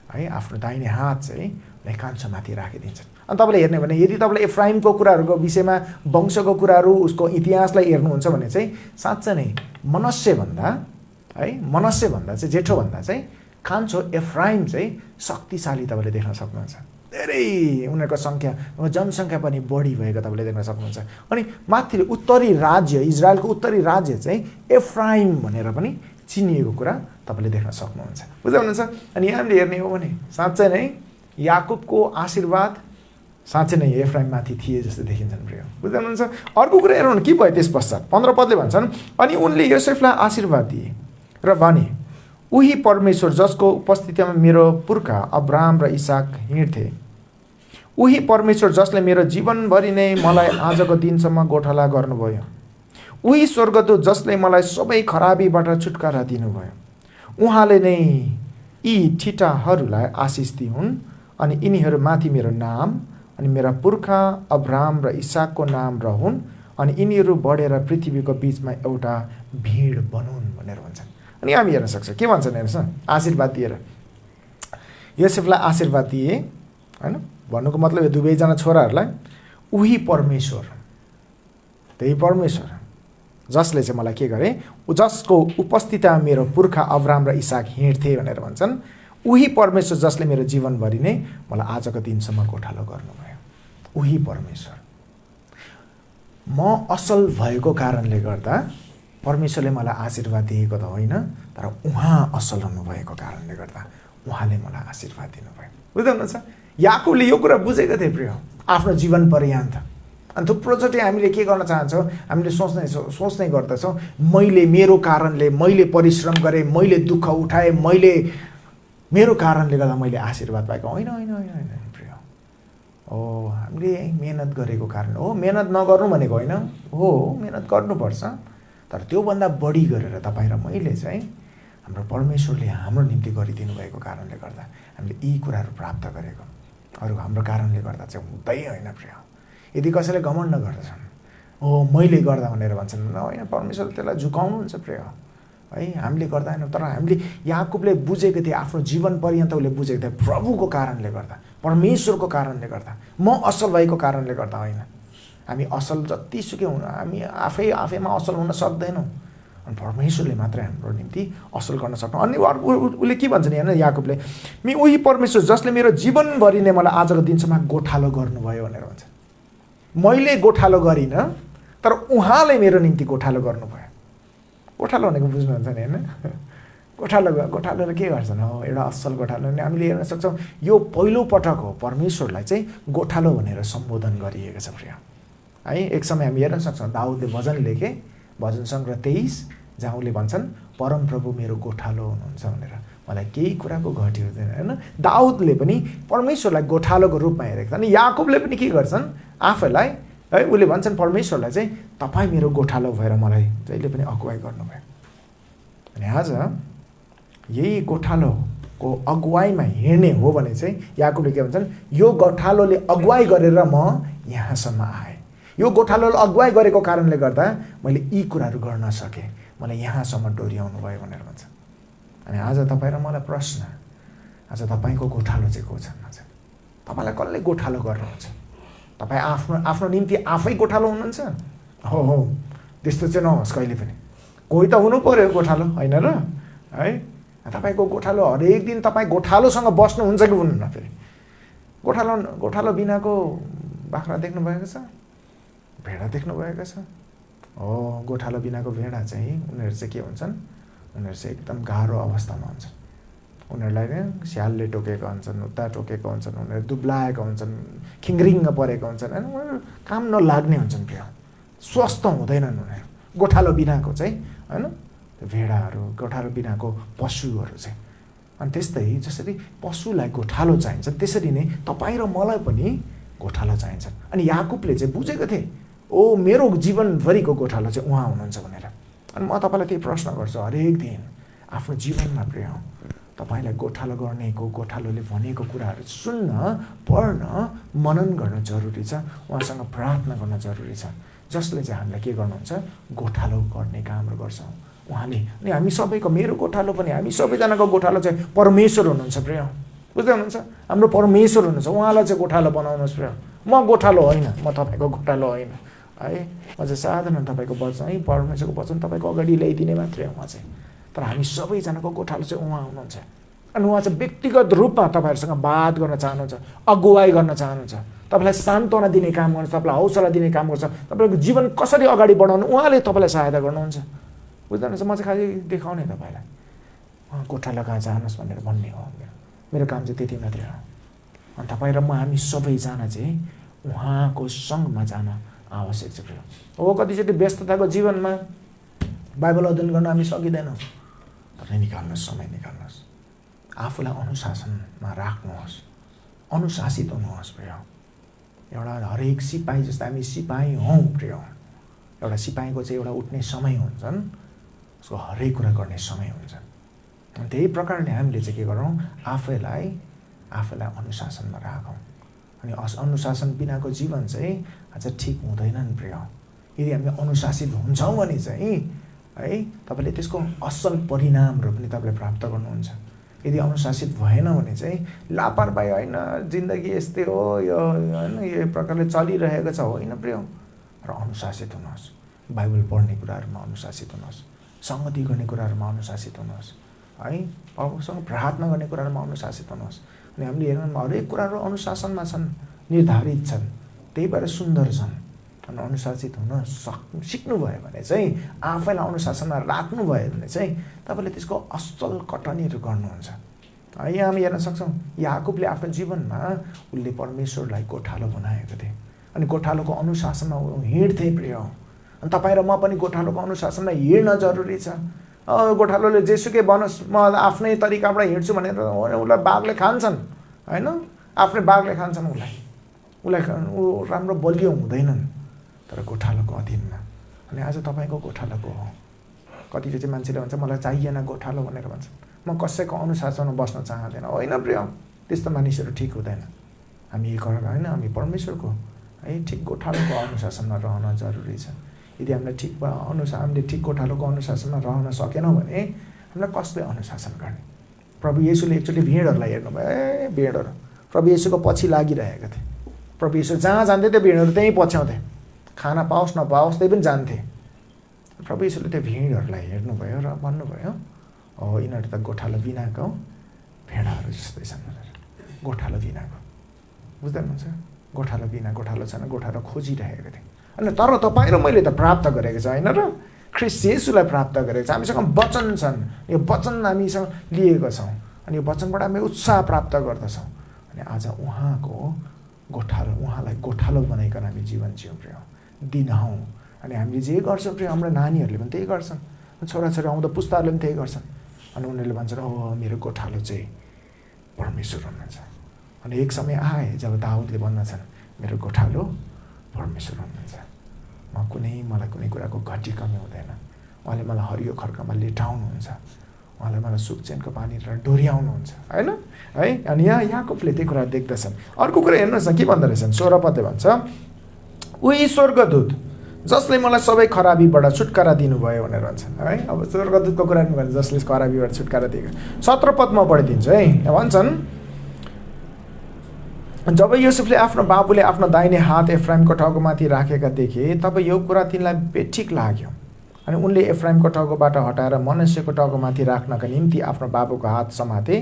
है, आफ्नो दाहिने हात चाहिँ कान्छोमाथि राखिदिन्छन्। अनि तपाईँले हेर्ने भने यदि तपाईँले एफ्राइमको कुराहरूको विषयमा वंशको कुराहरू उसको इतिहासलाई हेर्नुहुन्छ भने चाहिँ साँच्चै नै मनस्सेभन्दा चाहिँ जेठोभन्दा चाहिँ कान्छो एफ्राइम चाहिँ शक्तिशाली तपाईँले देख्न सक्नुहुन्छ। धेरै उनीहरूको सङ्ख्या जनसङ्ख्या पनि बढी भएको तपाईँले देख्न सक्नुहुन्छ। अनि माथि उत्तरी राज्य इजरायलको उत्तरी राज्य चाहिँ एफ्राइम भनेर पनि चिनिएको कुरा तपाईँले देख्न सक्नुहुन्छ। बुझ्नुहुन्छ। अनि यहाँ हामीले हेर्ने हो भने साँच्चै नै याकुबको आशीर्वाद साँच्चै नै एफ्राइममाथि थिए जस्तो देखिन्छन् प्रिय। बुझ्नुहुन्छ। अर्को कुरा हेरौँ के भयो त्यस पश्चात 15 पदले भन्छन् अनि उनले योसेफलाई आशीर्वाद दिए र भने उही परमेश्वर जसको उपस्थितिमा मेरो पुर्खा अब्राहम र इसाक हिँड्थे, उही परमेश्वर जसले मेरो जीवनभरि नै मलाई आजको दिनसम्म गोठाला गर्नुभयो, उही स्वर्गदूत जसले मलाई सबै खराबीबाट छुटकारा दिनुभयो, उहाँले नै यी ठिटाहरूलाई आशिष दिउन् अनि यिनीहरूमाथि मेरो नाम अनि मेरा पुर्खा अब्राहम र इसाकको नाम रहन् अनि यिनीहरू बढेर पृथ्वीको बिचमा एउटा भिड बनुन् भनेर भन्छन्। अनि हामी हेर्न सक्छौँ के भन्छन् हेर्नुहोस् न, आशीर्वाद दिएर योसेफलाई आशीर्वाद दिए होइन। भन्नुको मतलब यो दुवैजना छोराहरूलाई उही परमेश्वर, त्यही परमेश्वर जसले चाहिँ मलाई के गरे, जसको उपस्थितिमा मेरो पुर्खा अब्राहम र इसाक हिँड्थे भनेर भन्छन्, उही परमेश्वर जसले मेरो जीवनभरि नै मलाई आजको दिनसम्म गोठालो गर्नुभयो, उही परमेश्वर। म असल भएको कारणले गर्दा परमेश्वरले मलाई आशीर्वाद दिएको त होइन, तर उहाँ असल हुनुभएको कारणले गर्दा उहाँले मलाई आशीर्वाद दिनुभयो। बुझ्नुहुन्छ। याकुबले यो कुरा बुझेको थिए प्रिय आफ्नो जीवन पर्यन्त। अनि थुप्रोचोटि हामीले के गर्न चाहन्छौँ, हामीले सोच्ने गर्दछौँ मैले मेरो कारणले मैले परिश्रम गरेँ, मैले दुःख उठाएँ, मेरो कारणले गर्दा मैले आशीर्वाद पाएको होइन होइन होइन होइन प्रिय। हामीले मेहनत गरेको कारण हो, मेहनत नगर्नु भनेको होइन हो, मेहनत गर्नुपर्छ, तर त्योभन्दा बढी गरेर तपाईँ र मैले चाहिँ हाम्रो परमेश्वरले हाम्रो निम्ति गरिदिनु भएको कारणले गर्दा हामीले यी कुराहरू प्राप्त गरेको, अरू हाम्रो कारणले गर्दा चाहिँ हुँदै होइन प्रिय। यदि कसैले घमण्ड गर्दछन्, हो मैले गर्दा भनेर भन्छन्, होइन, परमेश्वरले त्यसलाई झुकाउनुहुन्छ प्रिय, है, हामीले गर्दा होइन। तर हामीले याकुबले बुझेको थिए, आफ्नो जीवन पर्यन्त उसले बुझेको थिए, प्रभुको कारणले गर्दा, परमेश्वरको कारणले गर्दा, म असल भएको कारणले गर्दा होइन। हामी असल जतिसुकै हुन, हामी आफैमा असल हुन सक्दैनौँ, अनि परमेश्वरले मात्रै हाम्रो निम्ति असल गर्न सक्नु। अनि उसले के भन्छ नि, होइन, याकुबले, उही परमेश्वर जसले मेरो जीवनभरि नै मलाई आजको दिनसम्म गोठालो गर्नुभयो भनेर भन्छ। मैले गोठालो गरिनँ, तर उहाँले मेरो निम्ति गोठालो गर्नुभयो। गोठालो भनेको बुझ्नुहुन्छ नि, होइन? गोठालोले के गर्छन्? हो, एउटा असल गोठालो। अनि हामीले हेर्न सक्छौँ यो पहिलोपटक हो परमेश्वरलाई चाहिँ गोठालो भनेर सम्बोधन गरिएको छ प्रिय, है। एक समय हामी हेर्न सक्छौँ दाउदले भजन लेखे, भजन सङ्ग्रह 23, जहाँ उसले भन्छन् परमप्रभु मेरो गोठालो हुनुहुन्छ भनेर, मलाई केही कुराको घटी हुँदैन, होइन। दाउदले पनि परमेश्वरलाई गोठालोको रूपमा हेरेको छ। अनि याकुबले पनि के गर्छन् आफैलाई, है, उसले भन्छन् परमेश्वरलाई चाहिँ तपाईँ मेरो गोठालो भएर मलाई जहिले पनि अगुवाई गर्नुभयो। अनि आज यही गोठालोको अगुवाईमा हिँड्ने हो भने चाहिँ याकुबले के भन्छन्, यो गोठालोले अगुवाई गरेर म यहाँसम्म आएँ, यो गोठालोले अगुवाई गरेको कारणले गर्दा मैले यी कुराहरू गर्न सकेँ, मलाई यहाँसम्म डोर्याउनु भयो भनेर भन्छ। अनि आज तपाईँ र मलाई प्रश्न, आज तपाईँको गोठालो चाहिँ को छ? तपाईँलाई कसले गोठालो गर्नुहुन्छ? तपाईँ आफ्नो निम्ति आफै गोठालो हुनुहुन्छ? हो, त्यस्तो चाहिँ नहोस् कहिले पनि। कोही त हुनु पर्यो गोठालो, होइन र? है, तपाईँको गोठालो हरेक दिन तपाईँ गोठालोसँग बस्नुहुन्छ कि हुनुहुन्न? फेरि गोठालो बिनाको बाख्रा देख्नु भएको छ, भेडा देख्नु भएको छ? हो, गोठालो बिनाको भेडा चाहिँ उनीहरू चाहिँ के हुन्छन्, उनीहरू चाहिँ एकदम गाह्रो अवस्थामा हुन्छन्। उनीहरूलाई स्यालले टोकेका हुन्छन्, उता टोकेका हुन्छन्, उनीहरू दुब्लाएका हुन्छन्, खिङ्रिङ्ग परेका हुन्छन्, होइन, उनीहरू काम नलाग्ने हुन्छन् प्रिय, स्वस्थ हुँदैनन् उनीहरू। गोठालो बिनाको चाहिँ, होइन, भेडाहरू, गोठालो बिनाको पशुहरू चाहिँ। अनि त्यस्तै जसरी पशुलाई गोठालो चाहिन्छ, त्यसरी नै तपाईँ र मलाई पनि गोठालो चाहिन्छ। अनि याकुबले चाहिँ बुझेको थिए, ओ मेरो जीवनभरिको गोठालो चाहिँ उहाँ हुनुहुन्छ भनेर। अनि म तपाईँलाई त्यही प्रश्न गर्छु, हरेक दिन आफ्नो जीवनमा प्रिय तपाईँलाई गोठालो गर्नेको, गोठालोले भनेको कुराहरू सुन्न, पढ्न, मनन गर्न जरुरी छ, उहाँसँग प्रार्थना गर्न जरुरी छ, जसले चाहिँ हामीलाई के गर्नुहुन्छ, गोठालो गर्ने कामहरू गर्छौँ उहाँले। अनि हामी सबैको, मेरो गोठालो पनि, हामी सबैजनाको गोठालो चाहिँ परमेश्वर हुनुहुन्छ प्रिय, बुझ्दै हुनुहुन्छ? हाम्रो परमेश्वर हुनुहुन्छ, उहाँलाई चाहिँ गोठालो बनाउनुहोस् प्रिय। म गोठालो होइन, म तपाईँको गोठालो होइन, है। म चाहिँ साधारण तपाईँको वचन, है, परमेश्वरको वचन तपाईँको अगाडि ल्याइदिने मात्रै हो म चाहिँ। तर हामी सबैजनाको गोठालो चाहिँ उहाँ हुनुहुन्छ। अनि उहाँ चाहिँ व्यक्तिगत रूपमा तपाईँहरूसँग बात गर्न चाहनुहुन्छ, अगुवाई गर्न चाहनुहुन्छ, तपाईँलाई सान्त्वना दिने काम गर्नुहुन्छ, तपाईँलाई हौसला दिने काम गर्छ, तपाईँको जीवन कसरी अगाडि बढाउनु उहाँले तपाईँलाई सहायता गर्नुहुन्छ, बुझ्नुहुन्छ? म चाहिँ खालि देखाउने तपाईँलाई, गोठालो कहाँ जानुहोस् भनेर भन्ने हो मेरो काम चाहिँ, त्यति मात्रै हो। अनि तपाईँ र म, हामी सबैजना चाहिँ उहाँको सँगमा जान आवश्यक छ प्रिय। हो, कतिचोटि व्यस्तताको जीवनमा बाइबल अध्ययन गर्न हामी सकिँदैनौँ, तर निकाल्नुहोस्, समय निकाल्नुहोस्, आफूलाई अनुशासनमा राख्नुहोस्, अनुशासित हुनुहोस् प्रिय। एउटा हरेक सिपाही जस्तो हामी सिपाही हौँ प्रिय। एउटा सिपाहीको चाहिँ एउटा उठ्ने समय हुन्छन्, उसको हरेक कुरा गर्ने समय हुन्छ। त्यही प्रकारले हामीले चाहिँ के गरौँ, आफैलाई अनुशासनमा राखौँ। अनि अनुशासन बिनाको जीवन चाहिँ अझ ठिक हुँदैनन् प्रिय। यदि हामी अनुशासित हुन्छौँ भने चाहिँ, है, तपाईँले त्यसको असल परिणामहरू पनि तपाईँले प्राप्त गर्नुहुन्छ। यदि अनुशासित भएन भने चाहिँ लापरवाही, होइन, जिन्दगी यस्तै हो, यो, होइन, यो प्रकारले चलिरहेको छ, होइन प्रिय। र अनुशासित हुनुहोस्, बाइबल पढ्ने कुराहरूमा अनुशासित हुनुहोस्, सङ्गति गर्ने कुराहरूमा अनुशासित हुनुहोस्, है, प्रभुसँग प्रार्थना गर्ने कुराहरूमा अनुशासित हुनुहोस्। अनि हामीले हेर्नु हरेक कुराहरू अनुशासनमा छन्, निर्धारित छन्, त्यही भएर सुन्दर छन्। अनि अनुशासित हुन सिक्नुभयो भने चाहिँ, आफैलाई अनुशासनमा राख्नुभयो भने चाहिँ तपाईँले त्यसको असल कटनीहरू गर्नुहुन्छ। यहाँ हामी हेर्न सक्छौँ याकुबले आफ्नो जीवनमा उसले परमेश्वरलाई गोठालो बनाएको थिए, अनि गोठालोको अनुशासनमा हिँड्थे प्रिय। अनि तपाईँ र म पनि गोठालोको अनुशासनमा हिँड्न जरुरी छ। गोठालोले जेसुकै बनोस्, म आफ्नै तरिकाबाट हिँड्छु भनेर उसलाई बाघले खान्छन्, होइन, आफ्नै बाघले खान्छन् उसलाई ऊ राम्रो बलियो हुँदैनन्, तर गोठालोको अधीनमा। अनि आज तपाईँको गोठालो को हो? कतिले चाहिँ मान्छेले भन्छ मलाई चाहिएन गोठालो भनेर भन्छ, म कसैको अनुशासनमा बस्न चाहँदैन। होइन प्रिय, त्यस्तो मानिसहरू ठिक हुँदैन। हामी एक होइन, हामी परमेश्वरको है ठिक गोठालोको अनुशासनमा रहन जरुरी छ। यदि हामीलाई ठिक हामीले ठिक गोठालोको अनुशासनमा रहन सकेनौँ भने हामीलाई कसले अनुशासन गर्ने? प्रभु येशूले एकचोटि भिडहरूलाई हेर्नुभयो, भिडहरू प्रभु येशूको पछि लागिरहेका थिए। प्रभु येशू जहाँ जान्थे त्यो भिडहरू त्यहीँ पछ्याउँथे, खाना पाओस् नपाओस् त्यही पनि जान्थे। प्रभु येशूले त्यो भिडहरूलाई हेर्नुभयो र भन्नुभयो, यिनीहरू त गोठालो बिनाको भेडाहरू जस्तै छन् भनेर। गोठालो बिनाको, बुझ्दै हुनुहुन्छ? गोठालो बिना, गोठालो छैन, गोठालो खोजिरहेको थिएँ। अनि तर तपाईँ र मैले त प्राप्त गरेको छ होइन र? ख्रीष्ट येशूलाई प्राप्त गरेको छ। हामीसँग वचन छन्, यो वचन हामीसँग लिएको छौँ अनि यो वचनबाट हामी उत्साह प्राप्त गर्दछौँ। अनि आज उहाँको गोठालो, उहाँलाई गोठालो बनाइकन हामी जीवन जिउँ प्रिय, दिनहौँ। अनि हामीले जे गर्छौँ प्रिय, हाम्रो नानीहरूले पनि त्यही गर्छन्, छोराछोरी आउँदा पुस्ताहरूले पनि त्यही गर्छन्। अनि उनीहरूले भन्छन् मेरो गोठालो चाहिँ परमेश्वर हुनुहुन्छ। अनि एक समय आए जब दाउदले भन्दछन् मेरो गोठालो परमेश्वर हुनुहुन्छ। मलाई कुनै कुराको घटी कमी हुँदैन। उहाँले मलाई हरियो खर्कमा लेटाउनुहुन्छ, उहाँले मलाई सुखचैनको पानीबाट डोर्याउनुहुन्छ होइन है। अनि याकुबले त्यही कुरा देख्दछन्। अर्को कुरा हेर्नुहोस् न के भन्दो रहेछन्, 16 पदले भन्छ, उही स्वर्गदूत जसले मलाई सबै खराबीबाट छुटकारा दिनुभयो भनेर भन्छ है। अब स्वर्गदूतको कुरा गर्नु जसले खराबीबाट छुटकारा दिएको। 17 पदमा पढिदिन्छु है। भन्छन् जब योसेफले आफ्नो बाबुले आफ्नो दाहिने हात एफ्राइमको टाउकोमाथि राखेका देखे तब यो कुरा तिनलाई बेठिक लाग्यो। अनि उनले एफ्राइमको टाउकोबाट हटाएर मनस्यको टाउकोमाथि राख्नका निम्ति आफ्नो बाबुको हात समाते।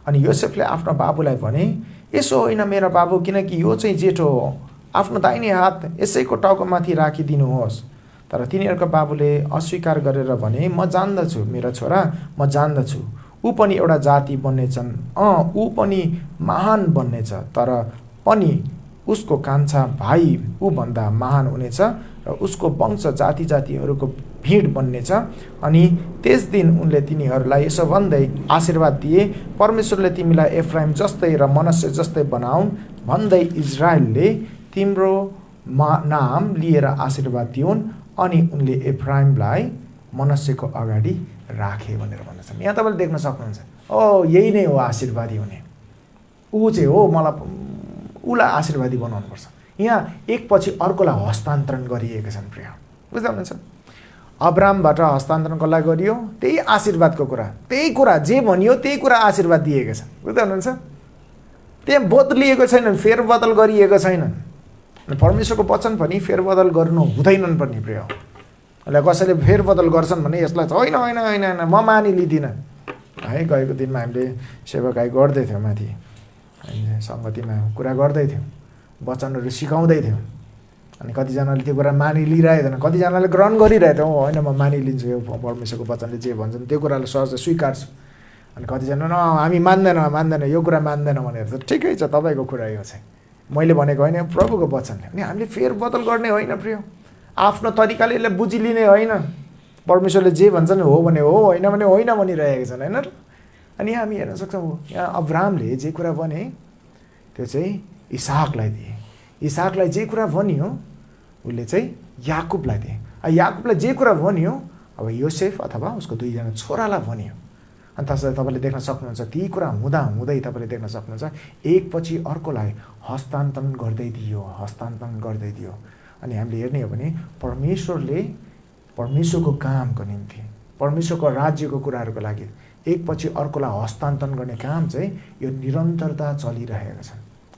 अनि योसेफले आफ्नो बाबुलाई भने, यसो होइन मेरा बाबु, किनकि यो चाहिँ जेठो हो, आफ्नो दाहिने हात यसैको टाउकोमाथि राखिदिनुहोस्। तर तिनीहरूको बाबुले अस्वीकार गरेर भने, म जान्दछु मेरा छोरा, म जान्दछु, ऊ पनि एउटा जाति बन्नेछन्, ऊ पनि महान बन्नेछ, तर पनि उसको कान्छा भाइ ऊभन्दा महान हुनेछ र उसको वंश जाति जातिहरूको भिड बन्नेछ। अनि त्यस दिन उनले तिनीहरूलाई यसो भन्दै आशीर्वाद दिए, परमेश्वरले तिमीलाई एफ्राइम जस्तै र मनस्से जस्तै बनाउन् भन्दै इजरायलले तिम्रो नाम लिएर आशीर्वाद दिउन्। अनि उनले एफ्राइमलाई मनस्सेको अगाडि राखे भनेर भन्दछन्। यहाँ तपाईँले देख्न सक्नुहुन्छ, यही नै हो आशीर्वादी हुने। ऊ चाहिँ हो, मलाई उसलाई आशीर्वादी बनाउनुपर्छ। यहाँ एकपछि अर्कोलाई हस्तान्तरण गरिएका छन् प्रिय, बुझ्दै हुनुहुन्छ? अब्रामबाट हस्तान्तरण कसलाई गरियो? त्यही आशीर्वादको कुरा, त्यही कुरा जे भनियो त्यही कुरा आशीर्वाद दिएका छन्, बुझ्दै हुनुहुन्छ? त्यहाँ बदलिएको छैनन्, फेरबदल गरिएको छैनन्। परमेश्वरको वचन पनि फेरबदल गर्नु हुँदैनन् पनि प्रिय। यसलाई कसैले फेरबदल गर्छन् भने यसलाई होइन होइन होइन होइन म मानिलिँदिनँ है। गएको दिनमा हामीले सेवाकाई गर्दै थियौँ, माथि सङ्गतिमा कुरा गर्दै थियौँ, वचनहरू सिकाउँदै थियौँ। अनि कतिजनाले त्यो कुरा मानिलिरहेको थिएन, कतिजनाले ग्रहण गरिरहेको थियो, होइन म मानिलिन्छु, यो परमेश्वरको वचनले जे भन्छन् त्यो कुरालाई सहज स्वीकार्छु। अनि कतिजना हामी मान्दैन यो कुरा मान्दैन भनेर। त ठिकै छ, तपाईँको कुरा यो चाहिँ मैले भनेको होइन, प्रभुको वचनले। अनि हामीले फेरबदल गर्ने होइन प्रिय, आफ्नो तरिकाले यसलाई बुझिलिने होइन। परमेश्वरले जे भन्छन् हो भने हो, होइन भने होइन भनिरहेको छन् होइन। अनि हामी हेर्न सक्छौँ, यहाँ अब्रामले जे कुरा भने त्यो चाहिँ इसाकलाई दिए, इसाकलाई जे कुरा भनियो उसले चाहिँ याकुबलाई दिए, याकुबलाई जे कुरा भनियो अब योसेफ अथवा उसको दुईजना छोरालाई भनियो। अनि त्यसलाई तपाईँले देख्न सक्नुहुन्छ, ती कुरा हुँदा हुँदै तपाईँले देख्न सक्नुहुन्छ एकपछि अर्कोलाई हस्तान्तरण गर्दै दियो, हस्तान्तरण गर्दै दियो। अनि हामीले हेर्ने हो भने परमेश्वरले परमेश्वरको कामको निम्ति, परमेश्वरको राज्यको कुराहरूको लागि एकपछि अर्कोलाई हस्तान्तरण गर्ने काम चाहिँ यो निरन्तरता चलिरहेको छ।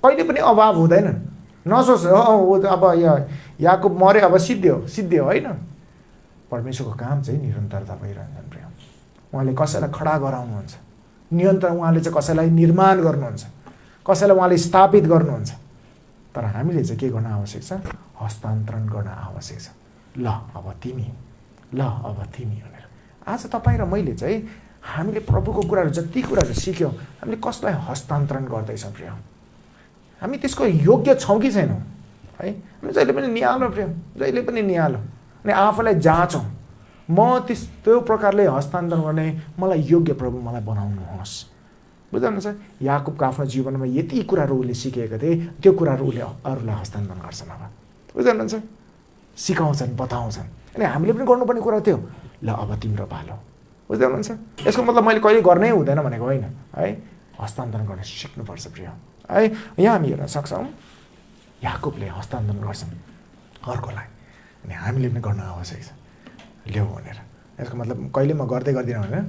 कहिले पनि अभाव हुँदैन। नसोच अब याकुब मऱ्यो अब सिद्धियो होइन। परमेश्वरको काम चाहिँ निरन्तरता भइरहन्छ प्रिय। उहाँले कसैलाई खडा गराउनुहुन्छ, निरन्तर उहाँले चाहिँ कसैलाई निर्माण गर्नुहुन्छ, कसैलाई उहाँले स्थापित गर्नुहुन्छ। तर हामीले चाहिँ के गर्न आवश्यक छ? हस्तान्तरण गर्न आवश्यक छ। ल अब तिमी भनेर। आज तपाईँ र मैले चाहिँ हामीले प्रभुको कुराहरू जति कुराहरू सिक्यौँ, हामीले कसलाई हस्तान्तरण गर्दैछौँ प्रिय? हामी त्यसको योग्य छौँ कि छैनौँ है? हामी जहिले पनि निहालौँ प्रिय, जहिले पनि निहालौँ। अनि आफूलाई जाँचौँ, म त्यस्तो प्रकारले हस्तान्तरण गर्ने मलाई योग्य प्रभु मलाई बनाउनुहोस्। बुझ्दै हुनुहुन्छ? याकुबको आफ्नो जीवनमा यति कुराहरू उसले सिकेका थिए, त्यो कुराहरू उसले अरूलाई हस्तान्तरण गर्छन्। अब बुझ्दै हुनुहुन्छ? सिकाउँछन्, बताउँछन्। अनि हामीले पनि गर्नुपर्ने कुरा त्यो, ल अब तिम्रो पालो। बुझ्दै हुनुहुन्छ? यसको मतलब मैले कहिले गर्नै हुँदैन भनेको होइन है, हस्तान्तरण गर्न सिक्नुपर्छ प्रिय है। यहाँ हामी हेर्न सक्छौँ याकुबले हस्तान्तरण गर्छन् अर्कोलाई, अनि हामीले पनि गर्न आवश्यक छ ल्याऊ भनेर। यसको मतलब कहिले म गर्दै गर्दिनँ भनेर,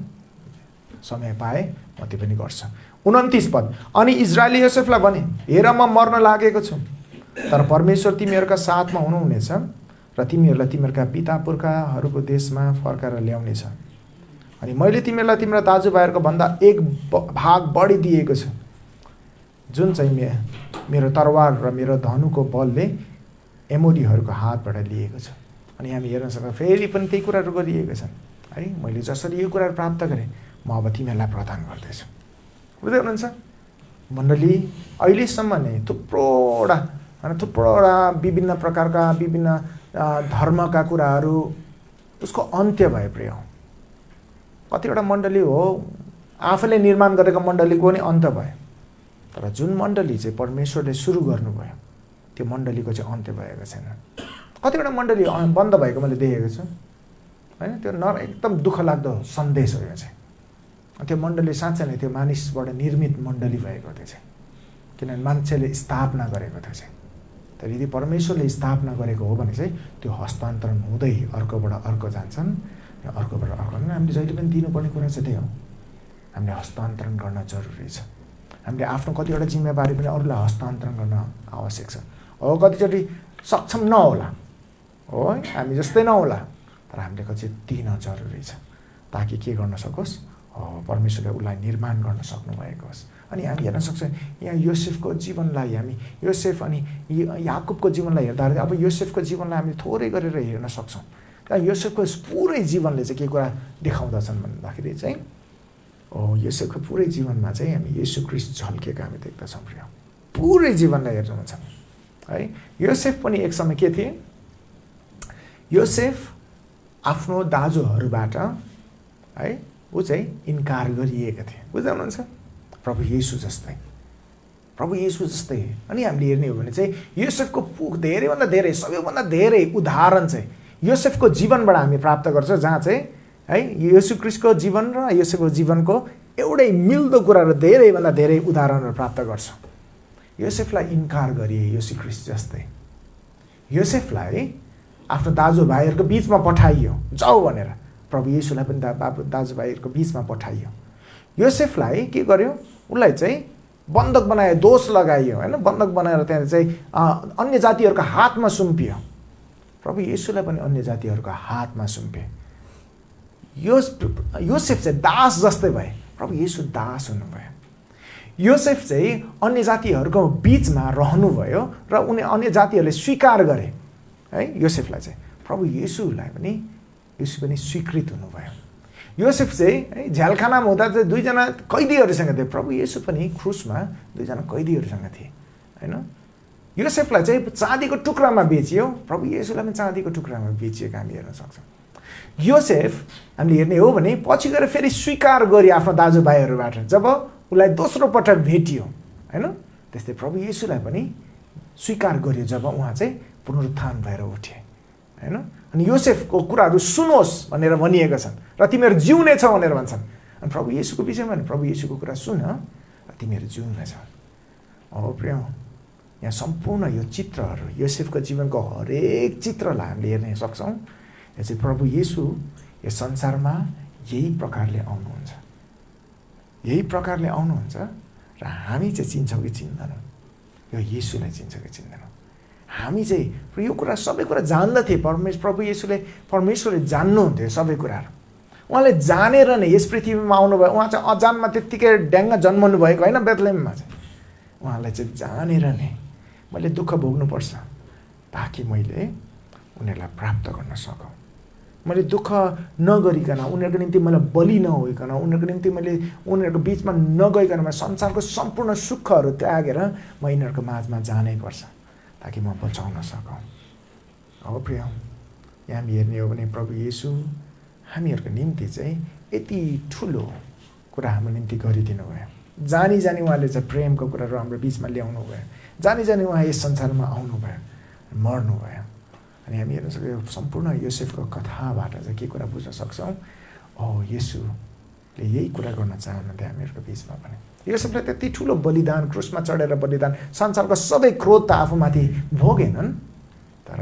समय पाएँ म त्यो पनि गर्छु। 29 पद, अनि इजरायलले योसेफलाई भने, हेर म मर्न लागेको छु, तर परमेश्वर तिमीहरूका साथमा हुनुहुनेछ र तिमीहरूलाई तिमीहरूका पिता पुर्खाहरूको देशमा फर्काएर ल्याउनेछ। अनि मैले तिमीहरूलाई तिम्रा दाजुभाइहरूको भन्दा 1 भाग बढी दिएको छु, जुन चाहिँ मेरो तरवार र मेरो धनुको बलले एमोरीहरूको हातबाट लिएको छु। अनि हामी हेर्न सक्छौँ फेरि पनि त्यही कुराहरू गरिएको छन् है। मैले जसरी यो कुराहरू प्राप्त गरेँ म अब तिमीहरूलाई प्रदान गर्दैछु। बुझ्दै हुनुहुन्छ? मण्डली अहिलेसम्म नै थुप्रोवटा विभिन्न प्रकारका विभिन्न धर्मका कुराहरू उसको अन्त्य भए प्रिय। कतिवटा मण्डली हो आफैले निर्माण गरेको मण्डलीको पनि अन्त्य भयो, तर जुन मण्डली चाहिँ परमेश्वरले सुरु गर्नुभयो त्यो मण्डलीको चाहिँ अन्त्य भएको छैन। कतिवटा मण्डली बन्द भएको मैले देखेको छु होइन। त्यो एकदम दुःख लाग्दो सन्देश हो यो चाहिँ। त्यो मण्डली साँच्चै नै त्यो मानिसबाट निर्मित मण्डली भएको थियो चाहिँ, किनभने मान्छेले स्थापना गरेको थियो चाहिँ। तर यदि परमेश्वरले स्थापना गरेको हो भने चाहिँ त्यो हस्तान्तरण हुँदै अर्कोबाट अर्को जान्छन्, अर्कोबाट अर्को। हामीले जहिले पनि दिनुपर्ने कुरा चाहिँ त्यही हो, हामीले हस्तान्तरण गर्न जरुरी छ। हामीले आफ्नो कतिवटा जिम्मेवारी पनि अरूलाई हस्तान्तरण गर्न आवश्यक छ। हो कतिचोटि सक्षम नहोला हो, हामी जस्तै नहोला, तर हामीले कति दिन जरुरी छ ताकि के गर्न सकोस्, परमेश्वरले उसलाई निर्माण गर्न सक्नुभएको होस्। अनि हामी हेर्न सक्छौँ यहाँ योसेफको जीवनलाई, हामी योसेफ अनि याकुबको जीवनलाई हेर्दाखेरि अब योसेफको जीवनलाई हामी थोरै गरेर हेर्न सक्छौँ। त्यहाँ योसेफको पुरै जीवनले चाहिँ के कुरा देखाउँदछन् भन्दाखेरि चाहिँ योसेफको पुरै जीवनमा चाहिँ हामी येशू ख्रीष्ट झल्केका हामी देख्दछौँ प्रिय। पुरै जीवनलाई हेर्नुहुन्छ है। योसेफ पनि एक समय के थिए, योसेफ आफ्नो दाजुहरूबाट है ऊ चाहिँ इन्कार गरिएका थिए। बुझ्दै हुनुहुन्छ? प्रभु येशू जस्तै अनि हामीले हेर्ने हो भने चाहिँ योसेफको धेरैभन्दा धेरै, सबैभन्दा धेरै उदाहरण चाहिँ योसेफको जीवनबाट हामी प्राप्त गर्छौँ, जहाँ चाहिँ है येशू ख्रीष्टको जीवन र योसेफको जीवनको एउटै मिल्दो कुराहरू धेरैभन्दा धेरै उदाहरणहरू प्राप्त गर्छौँ। योसेफलाई इन्कार गरिए येशू ख्रीष्ट जस्तै। योसेफलाई आफ्नो दाजुभाइहरूको बिचमा पठाइयो जाऊ भनेर, प्रभु येशूलाई पनि दाजुभाइहरूको बिचमा पठाइयो। योसेफलाई के गर्यो, उसलाई चाहिँ बन्धक बनायो, दोष लगाइयो होइन। बन्धक बनाएर त्यहाँ चाहिँ अन्य जातिहरूको हातमा सुम्पियो। प्रभु येशूलाई पनि अन्य जातिहरूको हातमा सुम्पे। योसेफ चाहिँ दास जस्तै भए, प्रभु येशू दास हुनुभयो। योसेफ चाहिँ अन्य जातिहरूको बिचमा रहनुभयो र उनी अन्य जातिहरूले स्वीकार गरे है योसेफलाई चाहिँ। प्रभु येशूलाई पनि येशू पनि स्वीकृत हुनुभयो। योसेफ चाहिँ है झ्यालखानामा हुँदा चाहिँ 2 जना कैदीहरूसँग थिए, प्रभु येशू पनि क्रुसमा 2 जना कैदीहरूसँग थिए होइन। योसेफलाई चाहिँ चाँदीको टुक्रामा बेचियो, प्रभु येशूलाई पनि चाँदीको टुक्रामा बेचिएको हामी हेर्न सक्छौँ। योसेफ हामीले हेर्ने हो भने पछि गएर फेरि स्वीकार गर्यो आफ्नो दाजुभाइहरूबाट, जब उसलाई दोस्रो पटक भेटियो होइन। त्यस्तै प्रभु येशूलाई पनि स्वीकार गर्यो जब उहाँ चाहिँ पुनरुत्थान भएर उठे होइन। अनि योसेफको कुराहरू सुनोस् भनेर भनिएका छन् र तिमीहरू जिउनेछौ भनेर भन्छन्। अनि प्रभु येशूको विषयमा भने प्रभु येशूको कुरा सुन र तिमीहरू जिउनेछौ। प्रिय, यहाँ सम्पूर्ण यो चित्रहरू योसेफको जीवनको हरेक चित्रलाई हामीले हेर्न सक्छौँ। यो चाहिँ प्रभु येशू यस संसारमा यही प्रकारले आउनुहुन्छ र हामी चाहिँ चिन्छौँ कि चिन्दैनौँ, यो येशूलाई चिन्छौँ कि चिन्दैनौँ। हामी चाहिँ यो कुरा सबै कुरा जान्दथे। प्रभु येशूले परमेश्वरले जान्नुहुन्थ्यो सबै कुराहरू। उहाँले जानेर नै यस पृथ्वीमा आउनुभयो। उहाँ चाहिँ अजानमा त्यत्तिकै ड्याङ्ग जन्मनु भएको होइन बेथलेहममा चाहिँ। उहाँलाई चाहिँ जानेर नै मैले दुःख भोग्नुपर्छ ताकि मैले उनीहरूलाई प्राप्त गर्न सकौँ। मैले दुःख नगरिकन, उनीहरूको निम्ति मैले बलि नहोइकन, उनीहरूको निम्ति मैले उनीहरूको बिचमा नगइकन म संसारको सम्पूर्ण सुखहरू त्यागेर म यिनीहरूको माझमा जानै पर्छ ताकि म बचाउन सकौँ। अब प्रिय, यहाँ हामी हेर्ने हो भने प्रभु येशू हामीहरूको निम्ति चाहिँ यति ठुलो कुरा हाम्रो निम्ति गरिदिनु भयो। जानी जानी उहाँले चाहिँ प्रेमको कुराहरू हाम्रो बिचमा ल्याउनु भयो। जानी जानी उहाँ यस संसारमा आउनुभयो, मर्नुभयो अनि हामी हेर्न सक्छौँ सम्पूर्ण योसेफको कथाबाट चाहिँ के कुरा बुझ्न सक्छौँ, येशूले यही कुरा गर्न चाहनुहुन्थ्यो हामीहरूको बिचमा पनि। योसेफले त्यति ठुलो बलिदान, क्रुसमा चढेर बलिदान, संसारको सबै क्रोध त आफूमाथि भोगेनन्, तर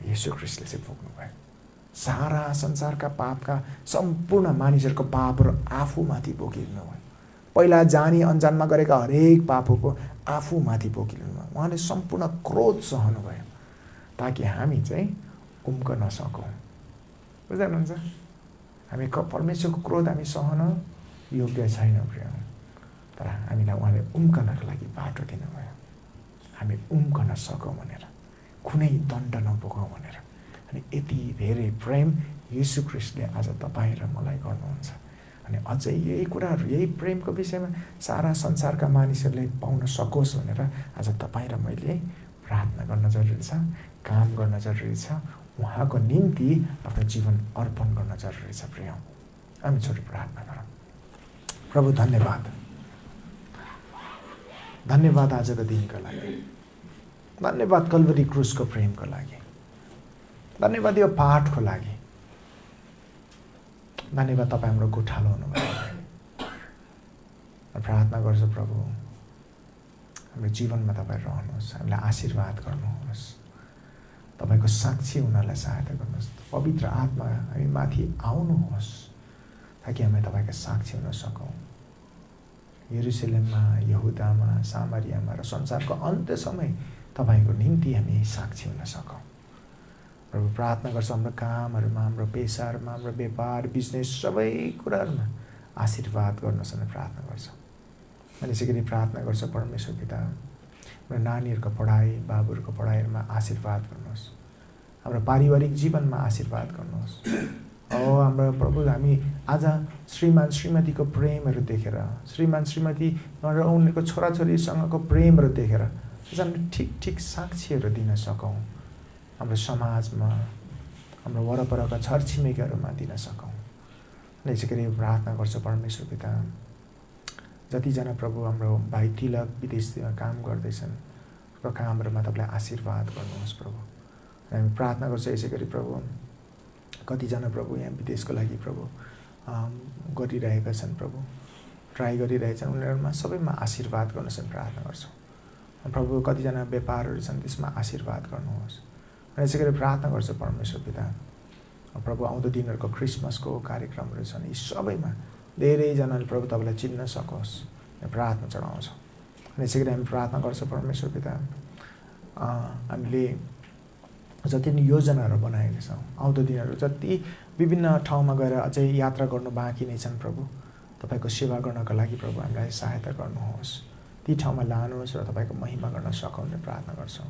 येशू ख्रीष्टले चाहिँ भोग्नुभयो। सारा संसारका पापका, सम्पूर्ण मानिसहरूको पापहरू आफूमाथि बोकिलिनुभयो। पहिला जानी अनजानमा गरेका हरेक पापको आफूमाथि बोकिलिनुभयो। उहाँले सम्पूर्ण क्रोध सहनुभयो ताकि हामी चाहिँ उम्कन नसकौँ। बुझ्नुहुन्छ? हामी परमेश्वरको क्रोध हामी सहन योग्य छैनौँ प्रिय, तर हामीलाई उहाँले उम्कनको लागि बाटो दिनुभयो, हामी उम्कन सकौँ भनेर, कुनै दण्ड नभोगौँ भनेर। अनि यति धेरै प्रेम येशू ख्रीष्टले आज तपाईँ र मलाई गर्नुहुन्छ। अनि अझै यही कुराहरू, यही प्रेमको विषयमा सारा संसारका मानिसहरूले पाउन सकोस् भनेर आज तपाईँ र मैले प्रार्थना गर्न जरुरी छ, काम गर्न जरुरी छ, उहाँको निम्ति आफ्नो जीवन अर्पण गर्न जरुरी छ प्रिय। हामी छोटो प्रार्थना गरौँ। प्रभु धन्यवाद, धन्यवाद आजको दिनको लागि, धन्यवाद कल्वरी क्रुसको प्रेमको लागि, धन्यवाद यो पाठको लागि, धन्यवाद तपाईँ हाम्रो गोठालो हुनुभयो। प्रार्थना गर्छु प्रभु, हाम्रो जीवनमा तपाईँ रहनुहोस्, हामीलाई आशीर्वाद गर्नुहोस्, तपाईँको साक्षी हुनलाई सहायता गर्नुहोस्। पवित्र आत्मा हामी माथि आउनुहोस् ताकि हामी तपाईँको साक्षी हुन सकौँ। यरुसलेममा, यहुदामा, सामरियामा र संसारको अन्त्यसम्म तपाईँको निम्ति हामी साक्षी हुन सकौँ। प्रभु प्रार्थना गर्छ हाम्रो कामहरूमा, हाम्रो पेसाहरूमा, हाम्रो व्यापार, बिजनेस, सबै कुराहरूमा आशीर्वाद गर्नुहोस् भनेर प्रार्थना गर्छ। अनि यसै गरी प्रार्थना गर्छ परमेश्वर पिता, हाम्रो नानीहरूको पढाइ, बाबुहरूको पढाइहरूमा आशीर्वाद गर्नुहोस्, हाम्रो पारिवारिक जीवनमा आशीर्वाद गर्नुहोस्। हाम्रो प्रभु, हामी आज श्रीमान श्रीमतीको प्रेमहरू देखेर, श्रीमान श्रीमती र उनीहरूको छोराछोरीसँगको प्रेमहरू देखेर हामी ठिक ठिक साक्षीहरू दिन सकौँ, हाम्रो समाजमा, हाम्रो वरपरका छरछिमेकीहरूमा दिन सकौँ। यसै गरी प्रार्थना गर्छ परमेश्वर पिता, जतिजना प्रभु हाम्रो भाइ तिलक विदेशमा काम गर्दैछन्, उनको कामहरूमा तपाईँले आशीर्वाद गर्नुहोस् प्रभु। हामी प्रार्थना गर्छ यसै गरी प्रभु, कतिजना प्रभु यहाँ विदेशको लागि प्रभु गरिरहेका छन् प्रभु, ट्राई गरिरहेछन्, उनीहरूमा सबैमा आशीर्वाद गर्नुहोस् भने प्रार्थना गर्छौँ प्रभु। कतिजना व्यापारहरू छन् त्यसमा आशीर्वाद गर्नुहोस्। अनि यसै गरी प्रार्थना गर्छ परमेश्वर पिता, प्रभु आउँदो दिनहरूको क्रिसमसको कार्यक्रमहरू छन्, यी सबैमा धेरैजनाले प्रभु तपाईँलाई चिन्न सकोस् प्रार्थना चढाउँछौँ। अनि यसै गरी हामी प्रार्थना गर्छ परमेश्वर पिता, हामीले जति पनि योजनाहरू बनाएका छौँ, आउँदो दिनहरू जति विभिन्न ठाउँमा गएर अझै यात्रा गर्नु बाँकी नै छन् प्रभु, तपाईँको सेवा गर्नको लागि प्रभु हामीलाई सहायता गर्नुहोस्, ती ठाउँमा लानुहोस् र तपाईँको महिमा गर्न सकौँ भनेर प्रार्थना गर्छौँ।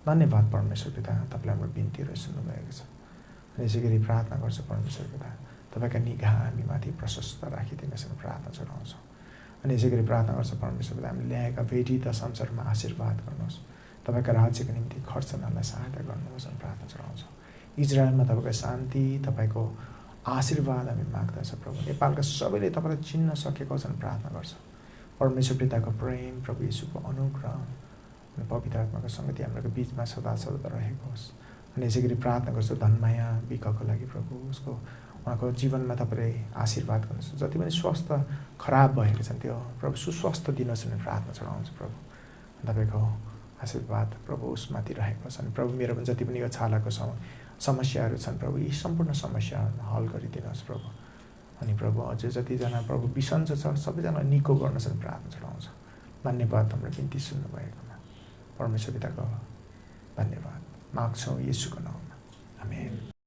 धन्यवाद परमेश्वर पिता, तपाईँले हाम्रो बिन्तीहरू सुन्नुभएको छ। अनि यसै गरी प्रार्थना गर्छ परमेश्वर पिता, तपाईँका निगाह हामीमाथि प्रशस्त राखिदिनुहोस् भनेर प्रार्थना चढाउँछौँ। अनि यसै गरी प्रार्थना गर्छ परमेश्वर पिता, हामीले ल्याएका भेटी त संसारमा आशीर्वाद गर्नुहोस्, तपाईँका राज्यको निम्ति खर्च गर्नलाई सहायता गर्नुहोस् भनेर प्रार्थना चढाउँछौँ। इजरायलमा तपाईँको शान्ति, तपाईँको आशीर्वाद हामी माग्दछौँ प्रभु। नेपालका सबैले तपाईँलाई चिन्न सकेको छन् प्रार्थना गर्छ। परमेश्वर पिताको प्रेम, प्रभु येशूको अनुग्रह अनि पवित्र आत्माको सङ्गति हाम्रो बिचमा सदा सर्वदा रहेको होस्। अनि यसै गरी प्रार्थना गर्छु धनमाया बिकाको लागि प्रभु, उसको उहाँको जीवनमा तपाईँले आशीर्वाद गर्नुहोस्। जति पनि स्वास्थ्य खराब भएको छन् त्यो प्रभु सुस्वास्थ्य दिनुहोस् भनेर प्रार्थना चढाउँछु प्रभु। तपाईँको आशीर्वाद प्रभु उसमाथि रहेको छ। अनि प्रभु मेरो पनि जति पनि यो छालाको समस्याहरू छन् प्रभु, यी सम्पूर्ण समस्याहरू हल गरिदिनुहोस् प्रभु। अनि प्रभु अझै जतिजना प्रभु बिसन्चो छ सबैजनालाई निको गर्नुहोस् भनेर प्रार्थना चढाउँछ। धन्यवाद हाम्रो बिन्ती सुन्नुभएकोमा, परमेश्वर पिताको धन्यवाद माग्छौँ येशूको नाममा, आमेन।